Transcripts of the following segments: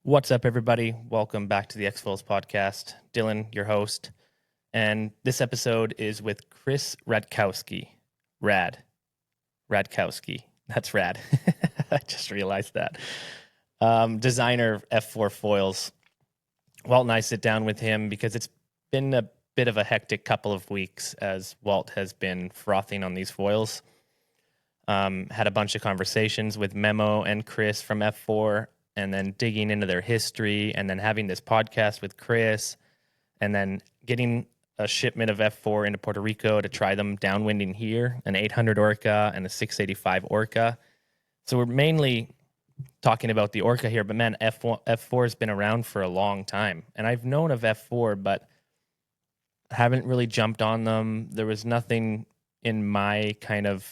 What's up, everybody? Welcome back to the X-Files podcast. Dylan, your host. And this episode is with Chris Radkowski. Radkowski. That's rad. I just realized that. Designer of F4 foils. Walt and I sit down with him because it's been a bit of a hectic couple of weeks as Walt has been frothing on these foils. Had a bunch of conversations with Memo and Chris from F4, and then digging into their history, and then having this podcast with Chris, and then getting a shipment of F4 into Puerto Rico to try them downwinding here, an 800 Orca and a 685 Orca. So we're mainly talking about the Orca here, but man, F4 has been around for a long time, and I've known of F4, but haven't really jumped on them. There was nothing in my kind of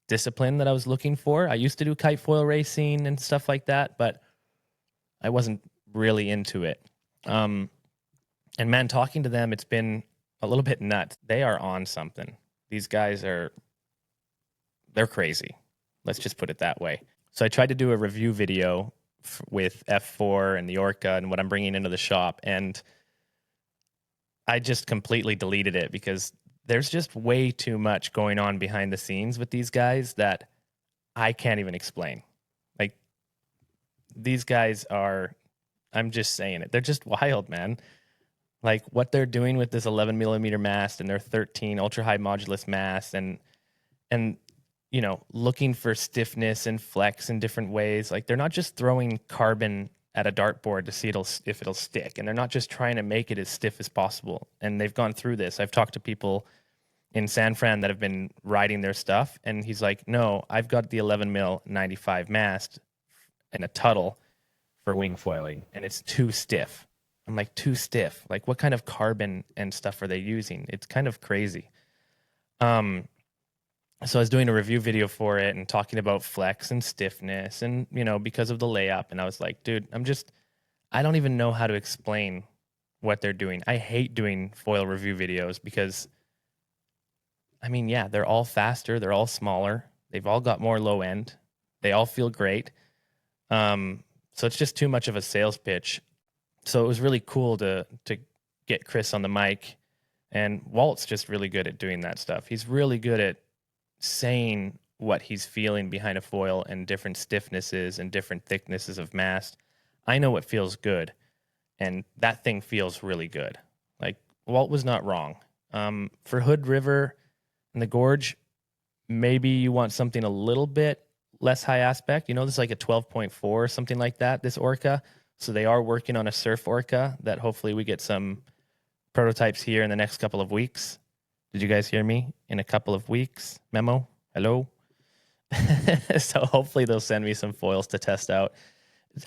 discipline that I was looking for. I used to do kite foil racing and stuff like that, but I wasn't really into it. And man, talking to them, it's been a little bit nuts. They are on something. These guys they're crazy. Let's just put it that way. So I tried to do a review video with F4 and the Orca and what I'm bringing into the shop, and I just completely deleted it because there's just way too much going on behind the scenes with these guys that I can't even explain. Like, these guys I'm just saying it, they're just wild, man. Like, what they're doing with this 11 millimeter mast and their 13 ultra high modulus mast, and you know, looking for stiffness and flex in different ways. Like, they're not just throwing carbon at a dartboard to see if it'll stick, and they're not just trying to make it as stiff as possible. And they've gone through this. I've talked to people in San Fran that have been riding their stuff, and he's like, no, I've got the 11 mil 95 mast and a Tuttle for wing foiling, and it's too stiff. I'm like, too stiff? Like, what kind of carbon and stuff are they using? It's kind of crazy. So I was doing a review video for it and talking about flex and stiffness and, you know, because of the layup. And I was like, dude, I don't even know how to explain what they're doing. I hate doing foil review videos because, I mean, yeah, they're all faster. They're all smaller. They've all got more low end. They all feel great. So it's just too much of a sales pitch. So it was really cool to get Chris on the mic, and Walt's just really good at doing that stuff. He's really good at saying what he's feeling behind a foil and different stiffnesses and different thicknesses of mast. I know what feels good, and that thing feels really good. Like, Walt was not wrong. For Hood River and the Gorge, maybe you want something a little bit less high aspect. You know, this is like a 12.4 or something like that, this Orca. So they are working on a surf Orca that hopefully we get some prototypes here in the next couple of weeks. Did you guys hear me? In a couple of weeks. Memo? Hello? So hopefully they'll send me some foils to test out.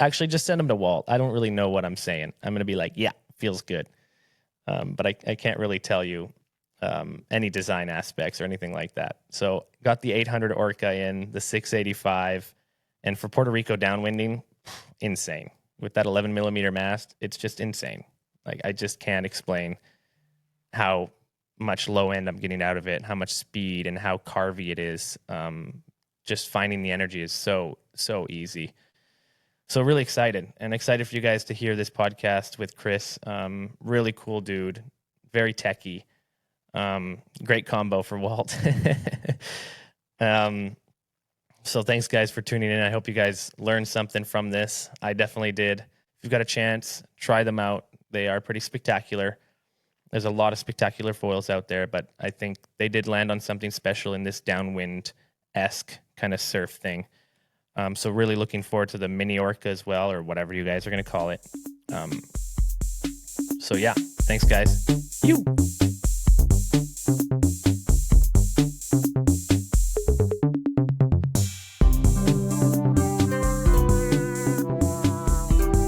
Actually, just send them to Walt. I don't really know what I'm saying. I'm going to be like, yeah, feels good. But I can't really tell you any design aspects or anything like that. So got the 800 Orca in, the 685. And for Puerto Rico downwinding, insane. With that 11 millimeter mast, it's just insane. Like, I just can't explain how much low end I'm getting out of it, how much speed and how carvy it is. Just finding the energy is so easy. So really excited for you guys to hear this podcast with Chris. Really cool dude, very techie. Great combo for Walt. So thanks guys for tuning in. I hope you guys learned something from this. I definitely did. If you've got a chance, try them out. They are pretty spectacular. There's a lot of spectacular foils out there, but I think they did land on something special in this downwind-esque kind of surf thing. So really looking forward to the mini Orca as well, or whatever you guys are going to call it. So yeah, thanks guys. You.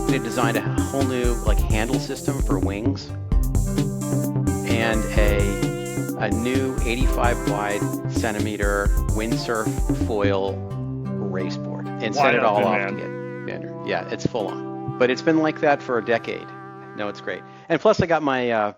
They designed a whole new handle system for wings and a new 85 wide centimeter windsurf foil race board and set it all off to get better. Yeah, it's full on. But it's been like that for a decade. No, it's great. And plus I got my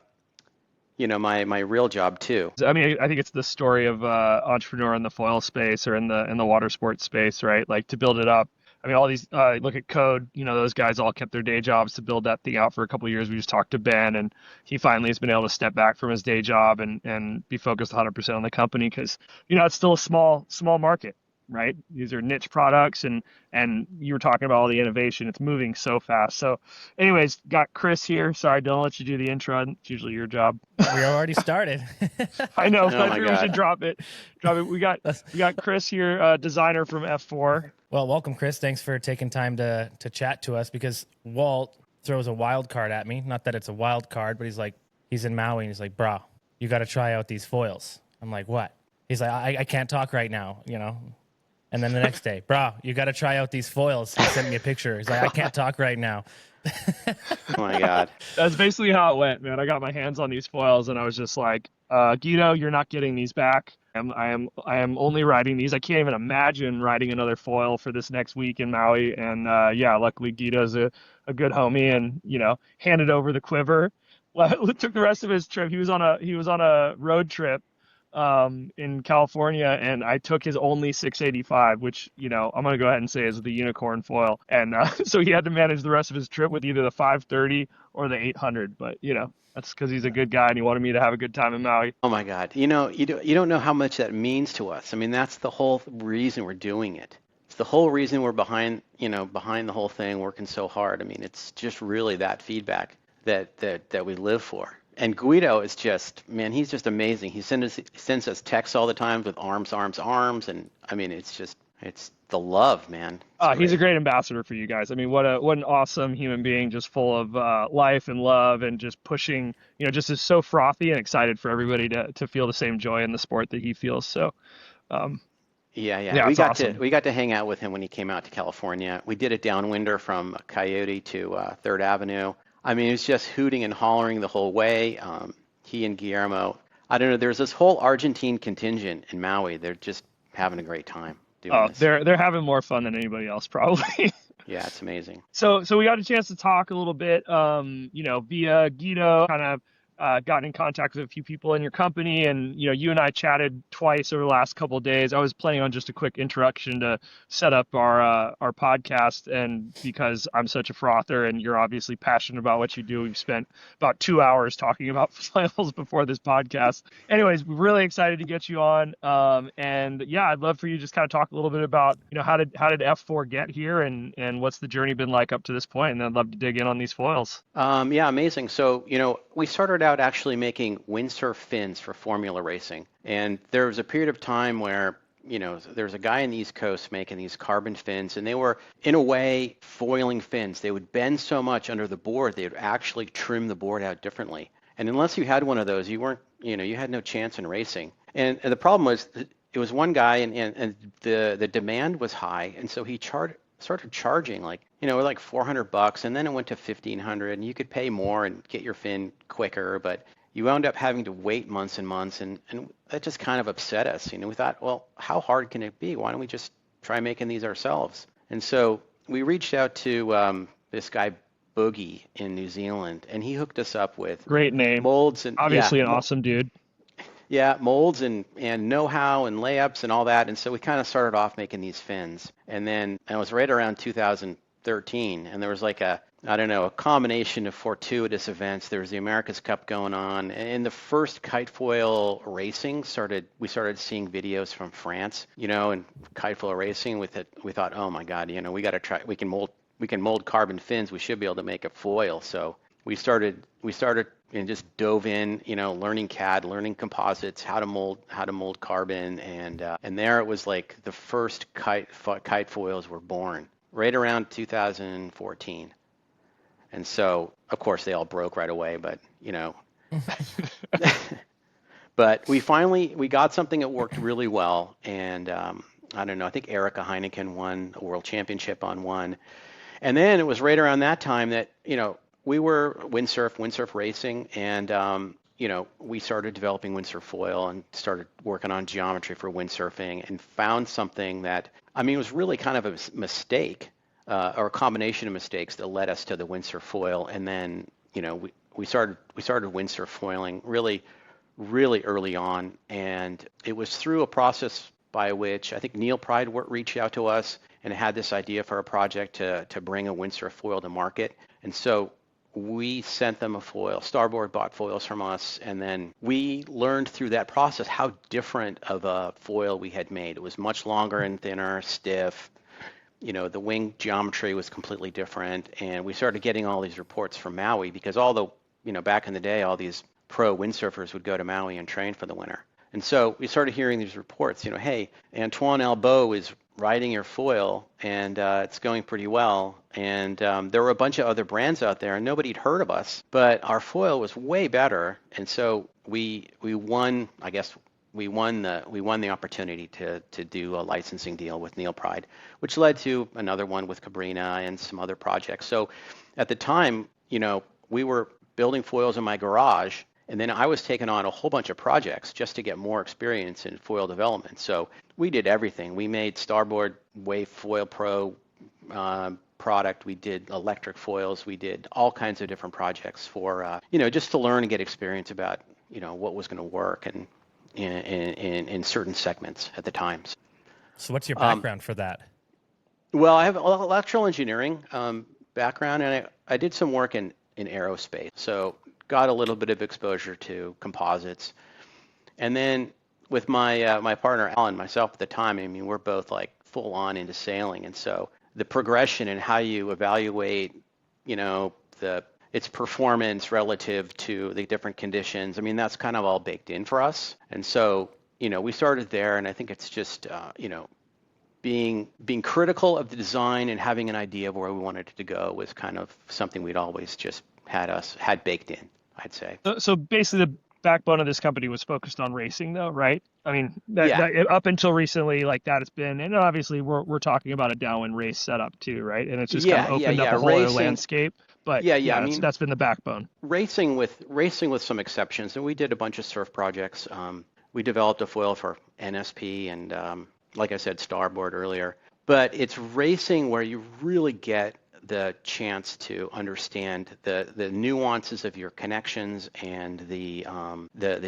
my real job too. I mean, I think it's the story of entrepreneur in the foil space or in the water sports space, right? Like, to build it up I mean, all these, look at Code, those guys all kept their day jobs to build that thing out for a couple of years. We just talked to Ben, and he finally has been able to step back from his day job and be focused 100% on the company because, it's still a small market, right? These are niche products, and you were talking about all the innovation. It's moving so fast. So anyways, got Chris here. Sorry, don't let you do the intro. It's usually your job. We already started. I know, Oh but I my figured we God. should drop it. We got Chris here, designer from F4. Well, welcome, Chris. Thanks for taking time to chat to us because Walt throws a wild card at me. Not that it's a wild card, but he's in Maui and he's like, bro, you got to try out these foils. I'm like, what? He's like, I can't talk right now, And then the next day, bro, you got to try out these foils. He sent me a picture. He's like, I can't talk right now. Oh my God. That's basically how it went, man. I got my hands on these foils and I was just like, Guido, you're not getting these back. I am only riding these. I can't even imagine riding another foil for this next week in Maui. And luckily Guido's a good homie and handed over the quiver. Well, it took the rest of his trip. He was on a road trip in California, and I took his only 685, which I'm gonna go ahead and say is the unicorn foil. And so he had to manage the rest of his trip with either the 530 or the 800. But that's because he's a good guy and he wanted me to have a good time in Maui. Oh my God. You don't know how much that means to us. I mean, that's the whole reason we're doing it. It's the whole reason we're behind the whole thing, working so hard. I mean, it's just really that feedback that we live for. And Guido is just, man, he's just amazing. He sends us texts all the time with arms. And I mean, it's the love, man. He's a great ambassador for you guys. I mean, what an awesome human being, just full of life and love and just pushing, just is so frothy and excited for everybody to feel the same joy in the sport that he feels. So, yeah. We got to hang out with him when he came out to California. We did a downwinder from Coyote to 3rd Avenue. I mean, it was just hooting and hollering the whole way. He and Guillermo, I don't know, there's this whole Argentine contingent in Maui. They're just having a great time doing this. They're having more fun than anybody else, probably. Yeah, it's amazing. So we got a chance to talk a little bit, via Guido, kind of gotten in contact with a few people in your company, and you and I chatted twice over the last couple of days. I was planning on just a quick introduction to set up our podcast, and because I'm such a frother and you're obviously passionate about what you do, we've spent about 2 hours talking about foils before this podcast. Anyways, we're really excited to get you on, and I'd love for you to just kind of talk a little bit about how did F4 get here, and what's the journey been like up to this point, and then I'd love to dig in on these foils. Yeah, amazing. So we started out actually making windsurf fins for formula racing. And there was a period of time where, there was a guy in the East Coast making these carbon fins, and they were, in a way, foiling fins. They would bend so much under the board, they would actually trim the board out differently. And unless you had one of those, you weren't, you had no chance in racing. And the problem was, it was one guy, and the demand was high, and so he started charging like $400, and then it went to $1,500, and you could pay more and get your fin quicker, but you wound up having to wait months and months, and that just kind of upset us. We thought, well, how hard can it be? Why don't we just try making these ourselves? And so we reached out to this guy Boogie in New Zealand, and he hooked us up with great name, molds, and obviously an awesome dude. Yeah, molds and know-how and layups and all that. And so we kind of started off making these fins. And then it was right around 2013. And there was like a combination of fortuitous events. There was the America's Cup going on. And the first kite foil racing we started seeing videos from France, and kite foil racing with it. We thought, oh my God, we got to try, we can mold carbon fins. We should be able to make a foil. So we started and just dove in, learning CAD, learning composites, how to mold carbon, and there it was like the first kite foils were born right around 2014. And so, of course, they all broke right away, but but we got something that worked really well, and I don't know, I think Erica Heineken won a world championship on one, and then it was right around that time that we were windsurf racing, and we started developing windsurf foil and started working on geometry for windsurfing, and found something that, it was really kind of a mistake, or a combination of mistakes that led us to the windsurf foil. And then, we started windsurf foiling really, really early on, and it was through a process by which I think Neil Pride reached out to us, and had this idea for a project to bring a windsurf foil to market. And so we sent them a foil. Starboard bought foils from us, and then we learned through that process how different of a foil we had made. It was much longer and thinner, stiff. The wing geometry was completely different, and we started getting all these reports from Maui because back in the day, all these pro windsurfers would go to Maui and train for the winter. And so we started hearing these reports, hey, Antoine Albeau is riding your foil, and it's going pretty well. And there were a bunch of other brands out there, and nobody'd heard of us, but our foil was way better. And so we won, I guess, we won the opportunity to do a licensing deal with Neil Pride, which led to another one with Cabrina and some other projects. So at the time, we were building foils in my garage, and then I was taking on a whole bunch of projects just to get more experience in foil development. So we did everything. We made Starboard Wave Foil Pro product. We did electric foils. We did all kinds of different projects for, just to learn and get experience about, what was going to work and in certain segments at the time. So what's your background for that? Well, I have electrical engineering background, and I did some work in aerospace. So got a little bit of exposure to composites. And then with my partner, Alan, myself at the time, we're both like full on into sailing. And so the progression and how you evaluate, its performance relative to the different conditions, that's kind of all baked in for us. And so, we started there, and I think it's just, being critical of the design and having an idea of where we wanted it to go was kind of something we'd always just had baked in, I'd say. So basically the backbone of this company was focused on racing though, right? That up until recently, like that has been, and obviously we're talking about a downwind race setup too, right? And it's just kind of opened up a whole other landscape. But that's been the backbone. Racing with some exceptions, and we did a bunch of surf projects. We developed a foil for NSP and like I said, Starboard earlier. But it's racing where you really get the chance to understand the nuances of your connections and the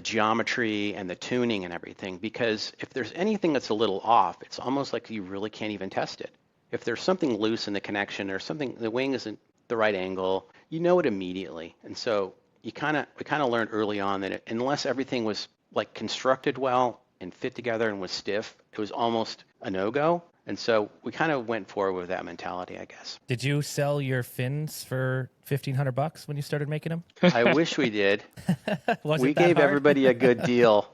geometry and the tuning and everything. Because if there's anything that's a little off, it's almost like you really can't even test it. If there's something loose in the connection or something, the wing isn't the right angle, you know it immediately. And so we kind of learned early on that unless everything was like constructed well and fit together and was stiff, it was almost a no-go. And so we kind of went forward with that mentality, I guess. Did you sell your fins for $1,500 when you started making them? I wish we did. We gave everybody a good deal.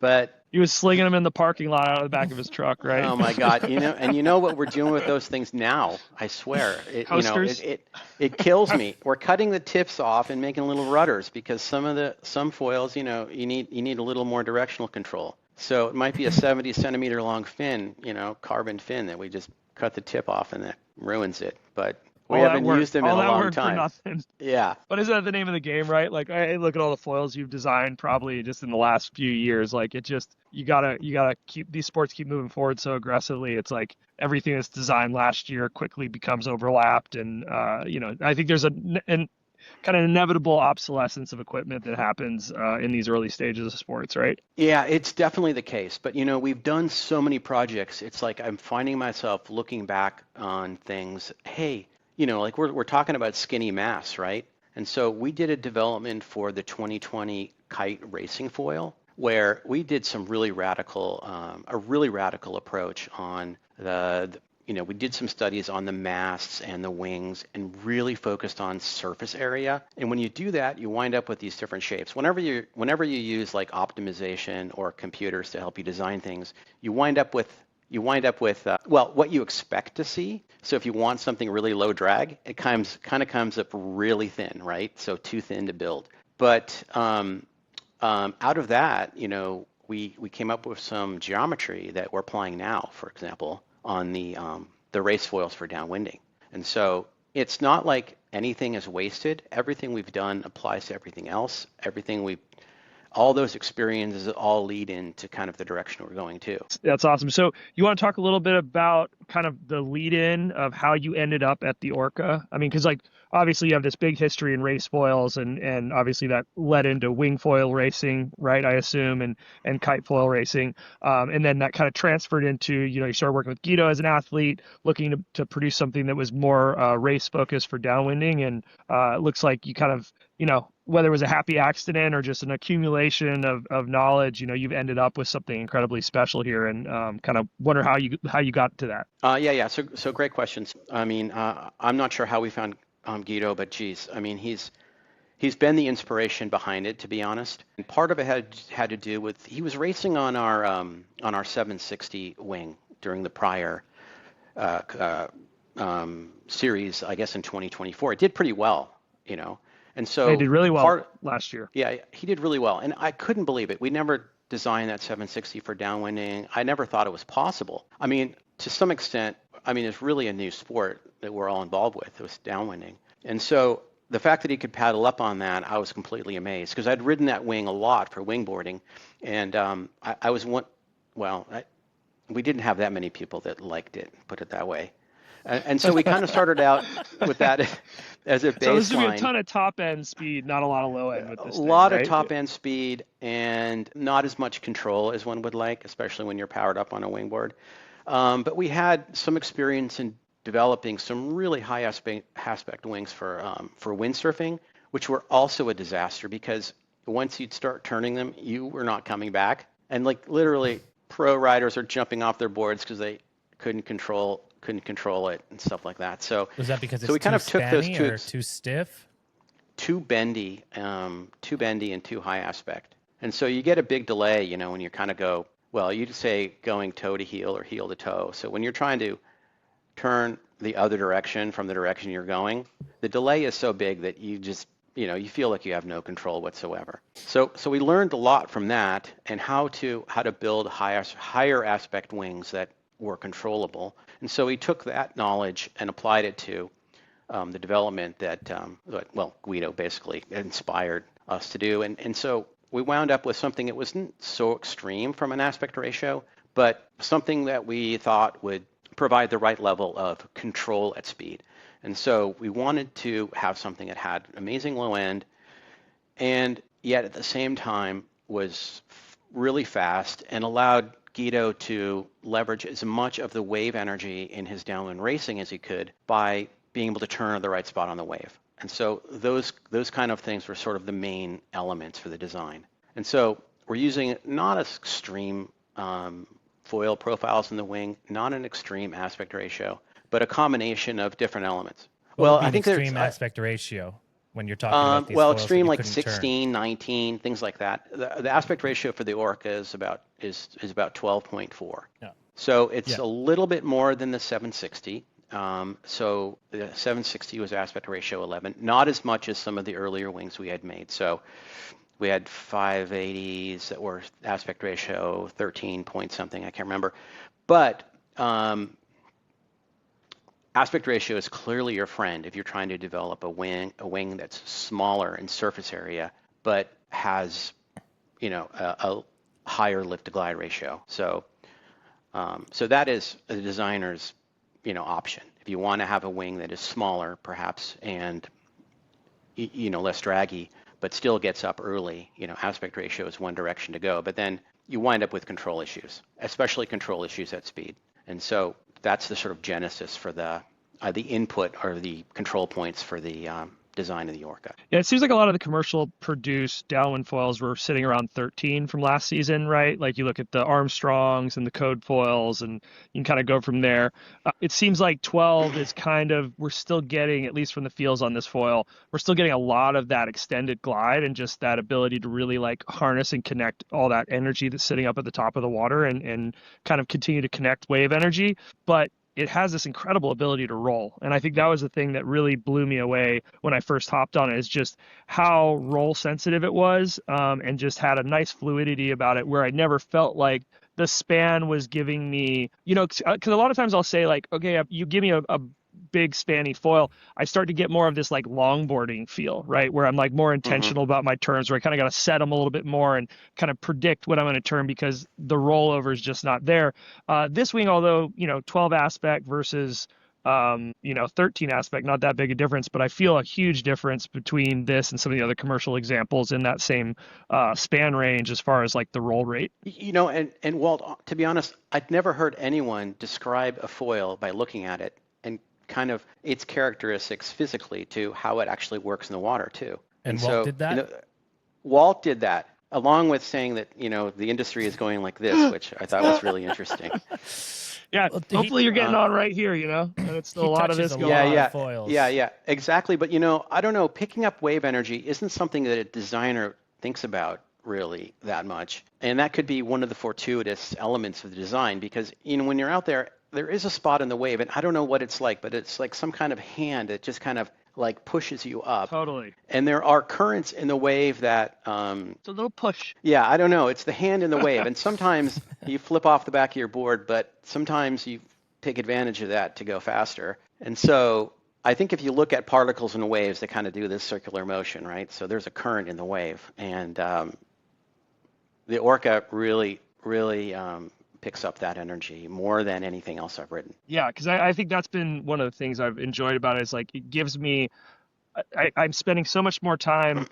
But he was slinging them in the parking lot out of the back of his truck, right? Oh my God! And you know what we're doing with those things now? I swear, it kills me. We're cutting the tips off and making little rudders because some foils, you need a little more directional control. So it might be a 70 centimeter long fin, carbon fin that we just cut the tip off and that ruins it. But we haven't used them in a long time. For nothing. Yeah. But isn't that the name of the game, right? Like, I look at all the foils you've designed probably just in the last few years. Like, it just, you gotta keep these sports keep moving forward so aggressively. It's like everything that's designed last year quickly becomes overlapped, and I think there's an kind of inevitable obsolescence of equipment that happens in these early stages of sports, right? Yeah, it's definitely the case. But, we've done so many projects. It's like I'm finding myself looking back on things. Hey, like we're talking about skinny Mast, right? And so we did a development for the 2020 Kite racing foil where we did some really radical approach on we did some studies on the masts and the wings and really focused on surface area. And when you do that, you wind up with these different shapes. Whenever you use like optimization or computers to help you design things, you wind up with what you expect to see. So if you want something really low drag, it kind of comes up really thin, right? So too thin to build. But out of that, we came up with some geometry that we're applying now, for example, on the race foils for downwinding. And so it's not like anything is wasted. Everything we've done applies to everything else. Everything we've all those experiences all lead into kind of the direction we're going to. That's awesome. So you want to talk a little bit about kind of the lead in of how you ended up at the Orca? I mean, because like obviously you have this big history in race foils, and obviously that led into wing foil racing, right? I assume, and kite foil racing, and then that kind of transferred into, you started working with Guido as an athlete, looking to produce something that was more race focused for downwinding, and it looks like you kind of, whether it was a happy accident or just an accumulation of knowledge, you've ended up with something incredibly special here, and kind of wonder how you got to that. Yeah. So great questions. I mean, I'm not sure how we found Guido, but geez, I mean, he's been the inspiration behind it, to be honest. And part of it had to do with he was racing on our 760 wing during the prior series, I guess in 2024. It did pretty well, And so he did really well last year. Yeah, he did really well, and I couldn't believe it. We never designed that 760 for downwinding. I never thought it was possible. I mean, to some extent, it's really a new sport that we're all involved with. It was downwinding, and so the fact that he could paddle up on that, I was completely amazed, because I'd ridden that wing a lot for wingboarding, and I was one. Well, we didn't have that many people that liked it, put it that way. And so we kind of started out with that as a baseline. So there's going to be a ton of top end speed, not a lot of low end with this thing, A lot right? of top end speed and not as much control as one would like, especially when you're powered up on a wingboard. But we had some experience in developing some really high aspect wings for windsurfing, which were also a disaster, because once you'd start turning them, you were not coming back. And like literally pro riders are jumping off their boards because they couldn't control it and stuff like that. So was that because we kind of took those two, too stiff, too bendy and too high aspect, and so you get a big delay, when you kind of go, well, you'd say going toe to heel or heel to toe. So when you're trying to turn the other direction from the direction you're going, the delay is so big that you just, you feel like you have no control whatsoever. So we learned a lot from that, and how to build higher aspect wings that were controllable. And so we took that knowledge and applied it to the development that Guido basically inspired us to do. And so we wound up with something that wasn't so extreme from an aspect ratio, but something that we thought would provide the right level of control at speed. And so we wanted to have something that had amazing low end, and yet at the same time was really fast and allowed Guido to leverage as much of the wave energy in his downwind racing as he could by being able to turn at the right spot on the wave. And so those kind of things were sort of the main elements for the design. And so we're using not as extreme foil profiles in the wing, not an extreme aspect ratio, but a combination of different elements. Well, I think extreme aspect ratio when you're talking about these foils extreme like 16, turn. 19, things like that. The aspect ratio for the Orca is about 12.4. Yeah. So it's a little bit more than the 760. So the 760 was aspect ratio 11, not as much as some of the earlier wings we had made. So we had 580s that were aspect ratio 13 point something, I can't remember. But aspect ratio is clearly your friend if you're trying to develop a wing that's smaller in surface area, but has, a higher lift to glide ratio. So that is a designer's, option. If you want to have a wing that is smaller, perhaps, and less draggy, but still gets up early, aspect ratio is one direction to go. But then you wind up with control issues, especially control issues at speed. And so that's the sort of genesis for the input or the control points for the design of the Orca. Yeah, it seems like a lot of the commercial produced downwind foils were sitting around 13 from last season, right? Like you look at the Armstrongs and the Code foils, and you can kind of go from there. It seems like 12 is we're still getting, at least from the feels on this foil, we're still getting a lot of that extended glide and just that ability to really like harness and connect all that energy that's sitting up at the top of the water and kind of continue to connect wave energy. But it has this incredible ability to roll. And I think that was the thing that really blew me away when I first hopped on it, is just how roll sensitive it was, and just had a nice fluidity about it where I never felt like the span was giving me, because a lot of times I'll say like, okay, you give me a big spanny foil, I start to get more of this like longboarding feel, right? Where I'm like more intentional about my turns, where I kind of got to set them a little bit more and kind of predict what I'm going to turn because the rollover is just not there. This wing, although, 12 aspect versus 13 aspect, not that big a difference, but I feel a huge difference between this and some of the other commercial examples in that same span range as far as like the roll rate. And Walt, to be honest, I'd never heard anyone describe a foil by looking at it and kind of its characteristics physically to how it actually works in the water too. And Walt did that? Walt did that, along with saying that, the industry is going like this, which I thought was really interesting. Yeah, well, hopefully you're getting on right here, and it's still a lot of this going on. Foils. Yeah, exactly. But, I don't know, picking up wave energy isn't something that a designer thinks about really that much. And that could be one of the fortuitous elements of the design because, when you're out there, there is a spot in the wave, and I don't know what it's like, but it's like some kind of hand that just kind of like pushes you up. Totally. And there are currents in the wave that it's a little push. Yeah, I don't know. It's the hand in the wave. And sometimes you flip off the back of your board, but sometimes you take advantage of that to go faster. And so I think if you look at particles and waves, they kind of do this circular motion, right? So there's a current in the wave. And the Orca really picks up that energy more than anything else I've written. Yeah, because I think that's been one of the things I've enjoyed about it is like it gives me, I'm spending so much more time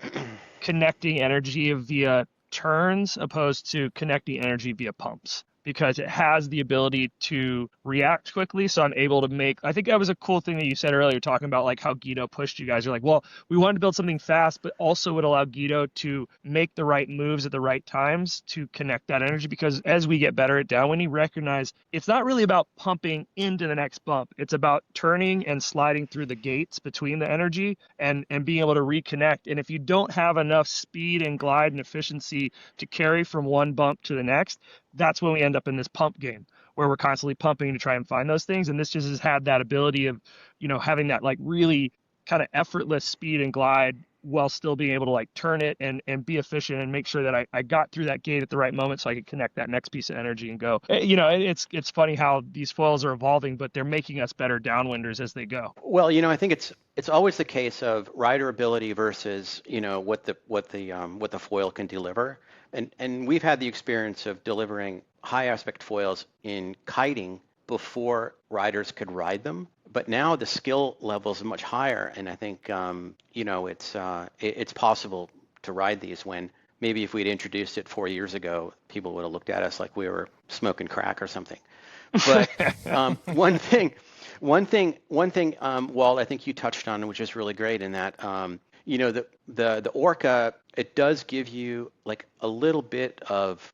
connecting energy via turns opposed to connecting energy via pumps because it has the ability to react quickly. So I'm able to I think that was a cool thing that you said earlier, talking about like how Guido pushed you guys. You're like, well, we wanted to build something fast, but also would allow Guido to make the right moves at the right times to connect that energy. Because as we get better at downwind, you recognize it's not really about pumping into the next bump. It's about turning and sliding through the gates between the energy and being able to reconnect. And if you don't have enough speed and glide and efficiency to carry from one bump to the next, that's when we end up in this pump game where we're constantly pumping to try and find those things. And this just has had that ability of, having that like really kind of effortless speed and glide while still being able to like turn it and be efficient and make sure that I got through that gate at the right moment so I could connect that next piece of energy and go. It's funny how these foils are evolving, but they're making us better downwinders as they go. Well, I think it's always the case of rider ability versus, what the foil can deliver. And we've had the experience of delivering high aspect foils in kiting before riders could ride them. But now the skill level is much higher, and I think it's possible to ride these when maybe if we'd introduced it 4 years ago, people would have looked at us like we were smoking crack or something. But one thing, Walt, I think you touched on, which is really great, in that the Orca, it does give you like a little bit of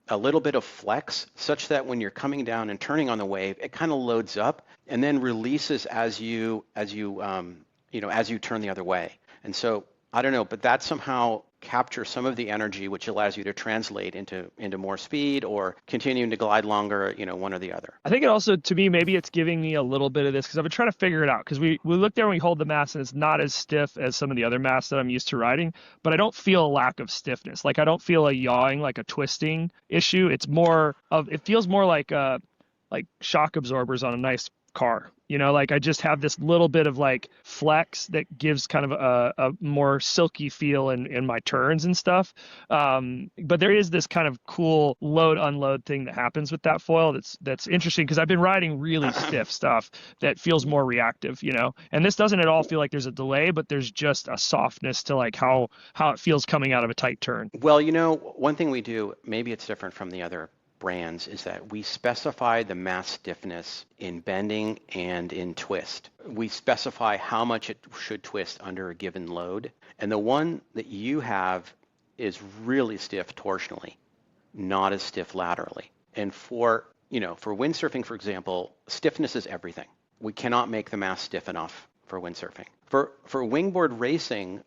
flex, such that when you're coming down and turning on the wave, it kind of loads up and then releases as you turn the other way. And so I don't know, but that somehow captures some of the energy, which allows you to translate into more speed or continuing to glide longer, one or the other. I think it also, to me, maybe it's giving me a little bit of this because I've been trying to figure it out because we look there and we hold the mast and it's not as stiff as some of the other masts that I'm used to riding, but I don't feel a lack of stiffness. Like I don't feel a yawing, like a twisting issue. It feels more like shock absorbers on a nice car. Like I just have this little bit of like flex that gives kind of a more silky feel in my turns and stuff. But there is this kind of cool load unload thing that happens with that foil that's interesting because I've been riding really stiff stuff that feels more reactive, and this doesn't at all feel like there's a delay, but there's just a softness to like how it feels coming out of a tight turn. Well, one thing we do, maybe it's different from the other brands, is that we specify the mast stiffness in bending and in twist. We specify how much it should twist under a given load. And the one that you have is really stiff torsionally, not as stiff laterally. And for windsurfing, for example, stiffness is everything. We cannot make the mast stiff enough for windsurfing. For wingboard racing,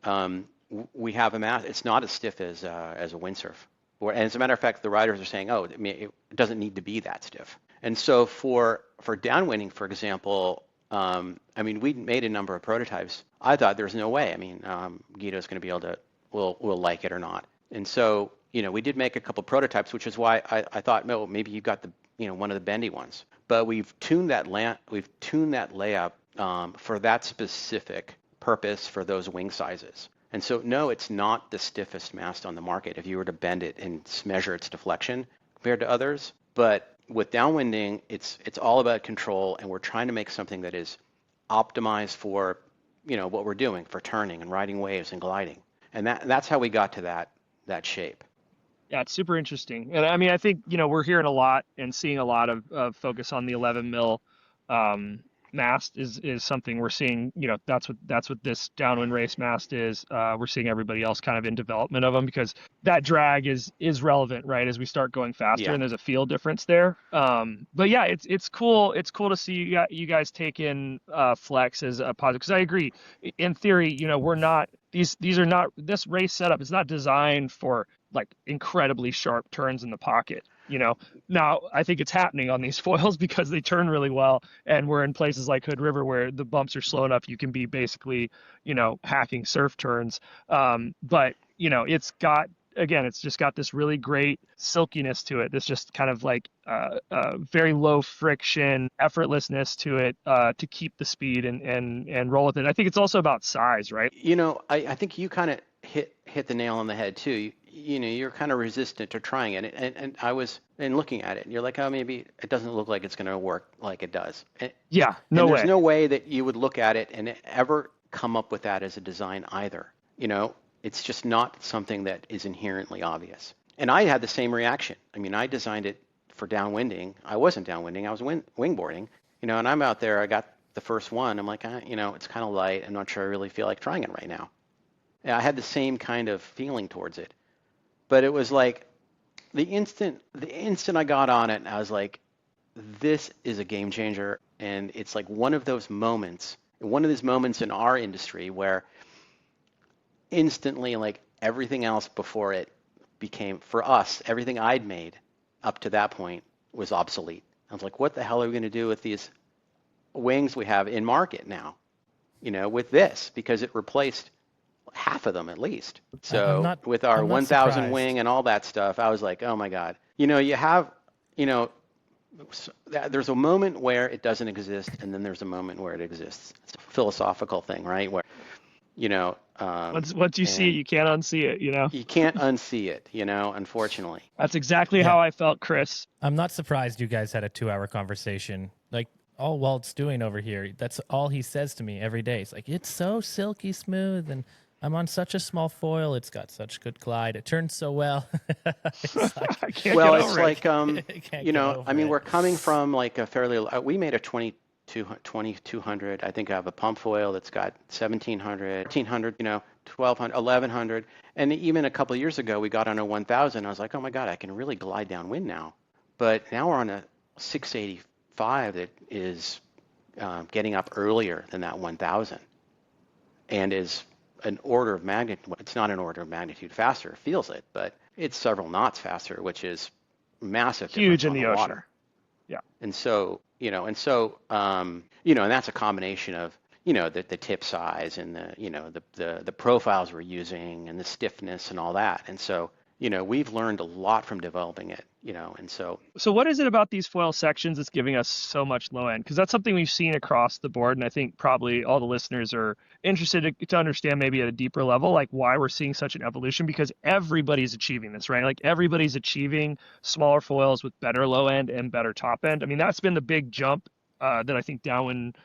we have a mast. It's not as stiff as a windsurf. And as a matter of fact, the riders are saying, it doesn't need to be that stiff. And so for downwinding, for example, we made a number of prototypes. I thought there's no way. Guido's going to be able to, will like it or not. And so, we did make a couple prototypes, which is why I thought, maybe you got the, one of the bendy ones. But we've tuned that layup for that specific purpose for those wing sizes. And so, no, it's not the stiffest mast on the market if you were to bend it and measure its deflection compared to others. But with downwinding, it's all about control, and we're trying to make something that is optimized for, what we're doing for turning and riding waves and gliding. And that's how we got to that shape. Yeah, it's super interesting. And I mean, I think, we're hearing a lot and seeing a lot of focus on the 11 mil mast is something we're seeing, that's what this downwind race mast is. We're seeing everybody else kind of in development of them because that drag is relevant, right? As we start going faster and there's a feel difference there. But yeah, it's cool. It's cool to see you guys take in flex as a positive. Cause I agree in theory, we're not, these are not, this race setup is not designed for like incredibly sharp turns in the pocket. Now I think it's happening on these foils because they turn really well, and we're in places like Hood River where the bumps are slow enough you can be basically, hacking surf turns. But it's just got this really great silkiness to it. This just kind of like very low friction, effortlessness to it to keep the speed and roll with it. I think it's also about size, right? I think you kind of hit the nail on the head too. You're kind of resistant to trying it, and I was looking at it, and you're like, oh, maybe it doesn't look like it's going to work like it does. Yeah, no way. There's no way that you would look at it and ever come up with that as a design either. It's just not something that is inherently obvious. And I had the same reaction. I mean, I designed it for downwinding. I wasn't downwinding. I was wingboarding. And I'm out there. I got the first one. I'm like, it's kind of light. I'm not sure I really feel like trying it right now. And I had the same kind of feeling towards it. But it was like the instant I got on it, I was like, this is a game changer. And it's like one of these moments in our industry where instantly, like everything else before it became, for us, everything I'd made up to that point was obsolete. I was like, what the hell are we going to do with these wings we have in market now, with this? Because it replaced half of them at least. So with our 1000 wing and all that stuff, I was like, oh my God. You have, there's a moment where it doesn't exist, and then there's a moment where it exists. It's a philosophical thing, right? Where, once you see it, you can't unsee it, You can't unsee it, unfortunately. That's exactly how I felt, Chris. I'm not surprised you guys had a 2-hour conversation. Like, all Walt's doing over here, that's all he says to me every day. It's like, it's so silky smooth, and I'm on such a small foil. It's got such good glide. It turns so well. I can't get over it. I mean, we're coming from like a fairly, we made a 2200. I think I have a pump foil that's got 1700, 1800, 1200, 1100. And even a couple of years ago, we got on a 1000. I was like, oh my God, I can really glide downwind now. But now we're on a 685 that is getting up earlier than that 1000 and is an order of magnitude. It's not an order of magnitude faster. It feels it, but it's several knots faster, which is massive. Huge in the ocean. Water. Yeah. And so, and that's a combination of, the tip size and the profiles we're using and the stiffness and all that. And so, we've learned a lot from developing it, and so. So what is it about these foil sections that's giving us so much low end? Because that's something we've seen across the board. And I think probably all the listeners are interested to understand maybe at a deeper level, like why we're seeing such an evolution, because everybody's achieving this, right? Like everybody's achieving smaller foils with better low end and better top end. I mean, that's been the big jump that I think downwind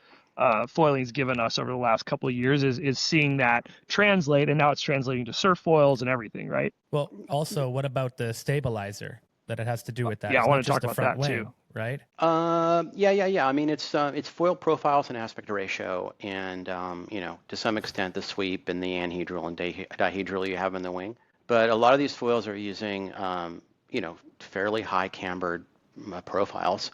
foiling's given us over the last couple of years is seeing that translate, and now it's translating to surf foils and everything, right? Well, also, what about the stabilizer that it has to do with that? Yeah, It's I want not to talk just the about front that wing, too. right? Yeah. I mean, it's foil profiles and aspect ratio, and to some extent the sweep and the anhedral and dihedral you have in the wing. But a lot of these foils are using fairly high cambered profiles.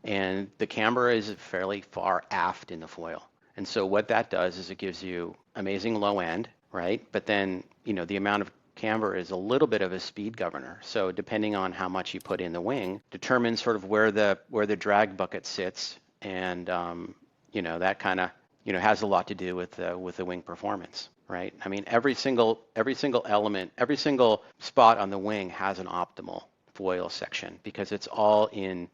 And the camber is fairly far aft in the foil. And so what that does is it gives you amazing low end, right? But then, the amount of camber is a little bit of a speed governor. So depending on how much you put in the wing determines sort of where the drag bucket sits. And, that kind of, has a lot to do with the wing performance, right? I mean, every single element, every single spot on the wing has an optimal foil section because it's all in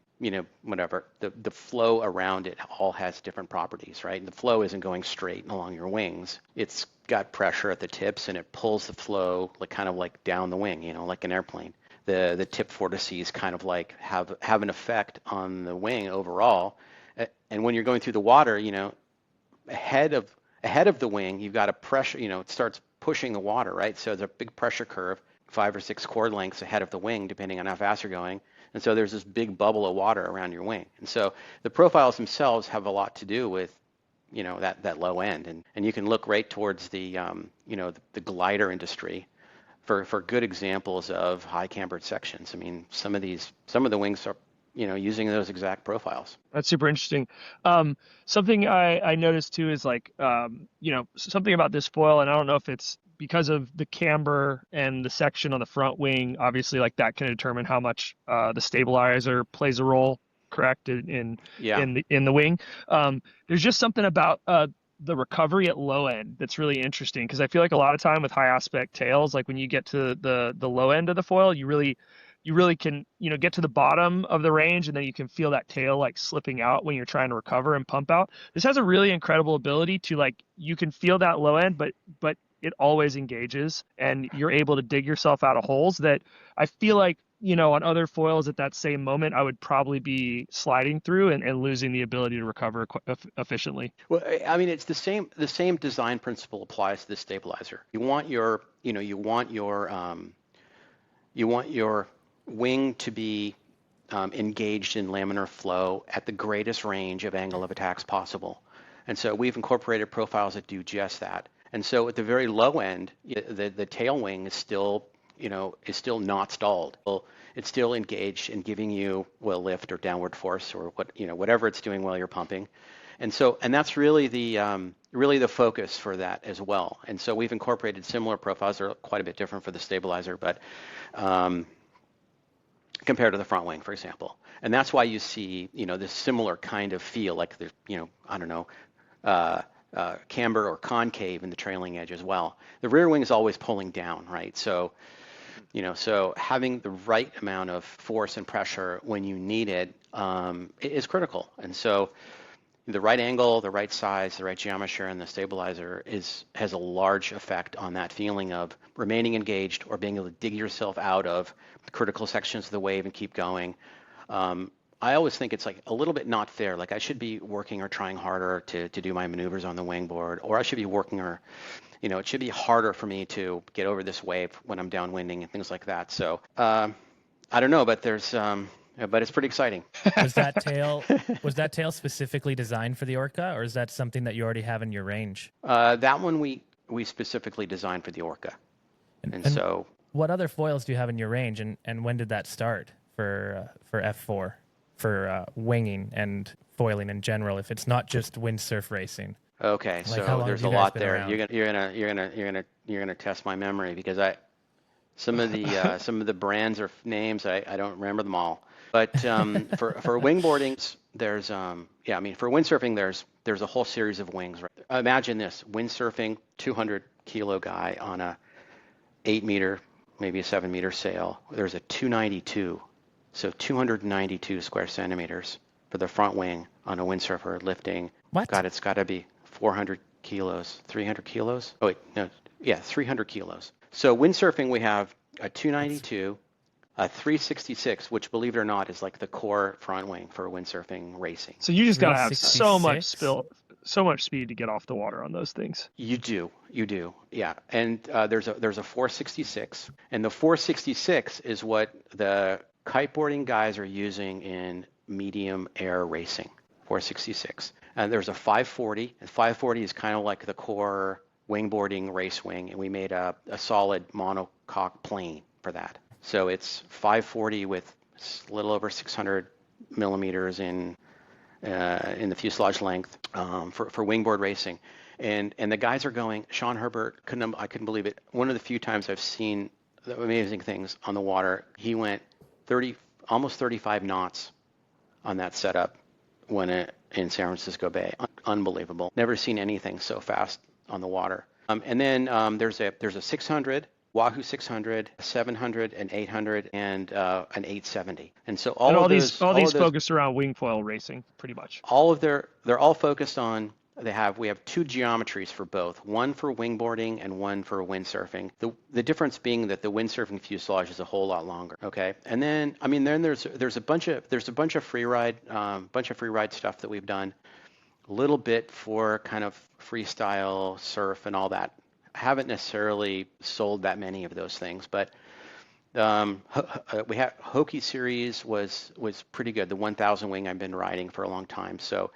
whatever, the flow around it all has different properties, right? The flow isn't going straight along your wings. It's got pressure at the tips and it pulls the flow kind of like down the wing, like an airplane. The tip vortices kind of like have an effect on the wing overall. And when you're going through the water, ahead of the wing, you've got a pressure, it starts pushing the water, right? So there's a big pressure curve, 5 or 6 chord lengths ahead of the wing, depending on how fast you're going. And so there's this big bubble of water around your wing. And so the profiles themselves have a lot to do with, that low end. And you can look right towards the glider industry for good examples of high cambered sections. I mean, some of the wings are, using those exact profiles. That's super interesting. Something I noticed too is something about this foil, and I don't know if it's because of the camber and the section on the front wing. Obviously, that can determine how much the stabilizer plays a role, correct, in the wing. There's just something about the recovery at low end that's really interesting, because I feel like a lot of time with high aspect tails, when you get to the low end of the foil, you really can get to the bottom of the range, and then you can feel that tail slipping out when you're trying to recover and pump out. This has a really incredible ability to you can feel that low end, but it always engages, and you're able to dig yourself out of holes that I feel like on other foils at that same moment I would probably be sliding through and losing the ability to recover efficiently. Well, I mean, it's the same design principle applies to the stabilizer. You want your wing to be engaged in laminar flow at the greatest range of angle of attacks possible. And so we've incorporated profiles that do just that. And so at the very low end, the tail wing is still not stalled. It's still engaged and giving you lift or downward force or whatever it's doing while you're pumping. And that's really the focus for that as well. And so we've incorporated similar profiles. They're quite a bit different for the stabilizer, but compared to the front wing, for example. And that's why you see, this similar kind of feel, like there's, camber or concave in the trailing edge as well. The rear wing is always pulling down, right? So, so having the right amount of force and pressure when you need it is critical. And so the right angle, the right size, the right geometry, and the stabilizer has a large effect on that feeling of remaining engaged or being able to dig yourself out of the critical sections of the wave and keep going. I always think it's a little bit not fair. I should be working or trying harder to do my maneuvers on the wingboard, or I should be working or, it should be harder for me to get over this wave when I'm downwinding and things like that. So I don't know, but but it's pretty exciting. Was that tail specifically designed for the Orca, or is that something that you already have in your range? That one we specifically designed for the Orca. And so what other foils do you have in your range, and when did that start for F4? For winging and foiling in general, if it's not just windsurf racing. Okay, so there's a lot there. Around? You're gonna test my memory, because some of the brands or names I don't remember them all. But for wingboarding, there's for windsurfing there's a whole series of wings. Right? Imagine this: windsurfing, 200 kilo guy on a 8 meter, maybe a 7 meter sail. There's a 292. So 292 square centimeters for the front wing on a windsurfer lifting. What? God, it's got to be 400 kilos, 300 kilos. Oh, wait, no. Yeah, 300 kilos. So windsurfing, we have a 292, a 366, which, believe it or not, is the core front wing for windsurfing racing. So you just got to have so much speed to get off the water on those things. You do. Yeah. And there's a 466, and the 466 is what the kiteboarding guys are using in medium air racing, 466. And there's a 540, and 540 is kind of like the core wingboarding race wing, and we made a solid monocoque plane for that. So it's 540 with a little over 600 millimeters in the fuselage length for wingboard racing. And the guys are going, Sean Herbert, I couldn't believe it. One of the few times I've seen amazing things on the water, he went almost 35 knots on that setup when in San Francisco Bay. Unbelievable. Never seen anything so fast on the water. And then there's a 600, Wahoo 600, 700, an 800, and an 870. And so And all of these those focused around wing foil racing, pretty much. they're all focused on. We have two geometries for both, one for wingboarding and one for windsurfing. The difference being that the windsurfing fuselage is a whole lot longer. Okay, and then there's a bunch of free ride stuff that we've done, a little bit for kind of freestyle surf and all that. I haven't necessarily sold that many of those things, but we have Hoki series was pretty good. The 1000 wing I've been riding for a long time, so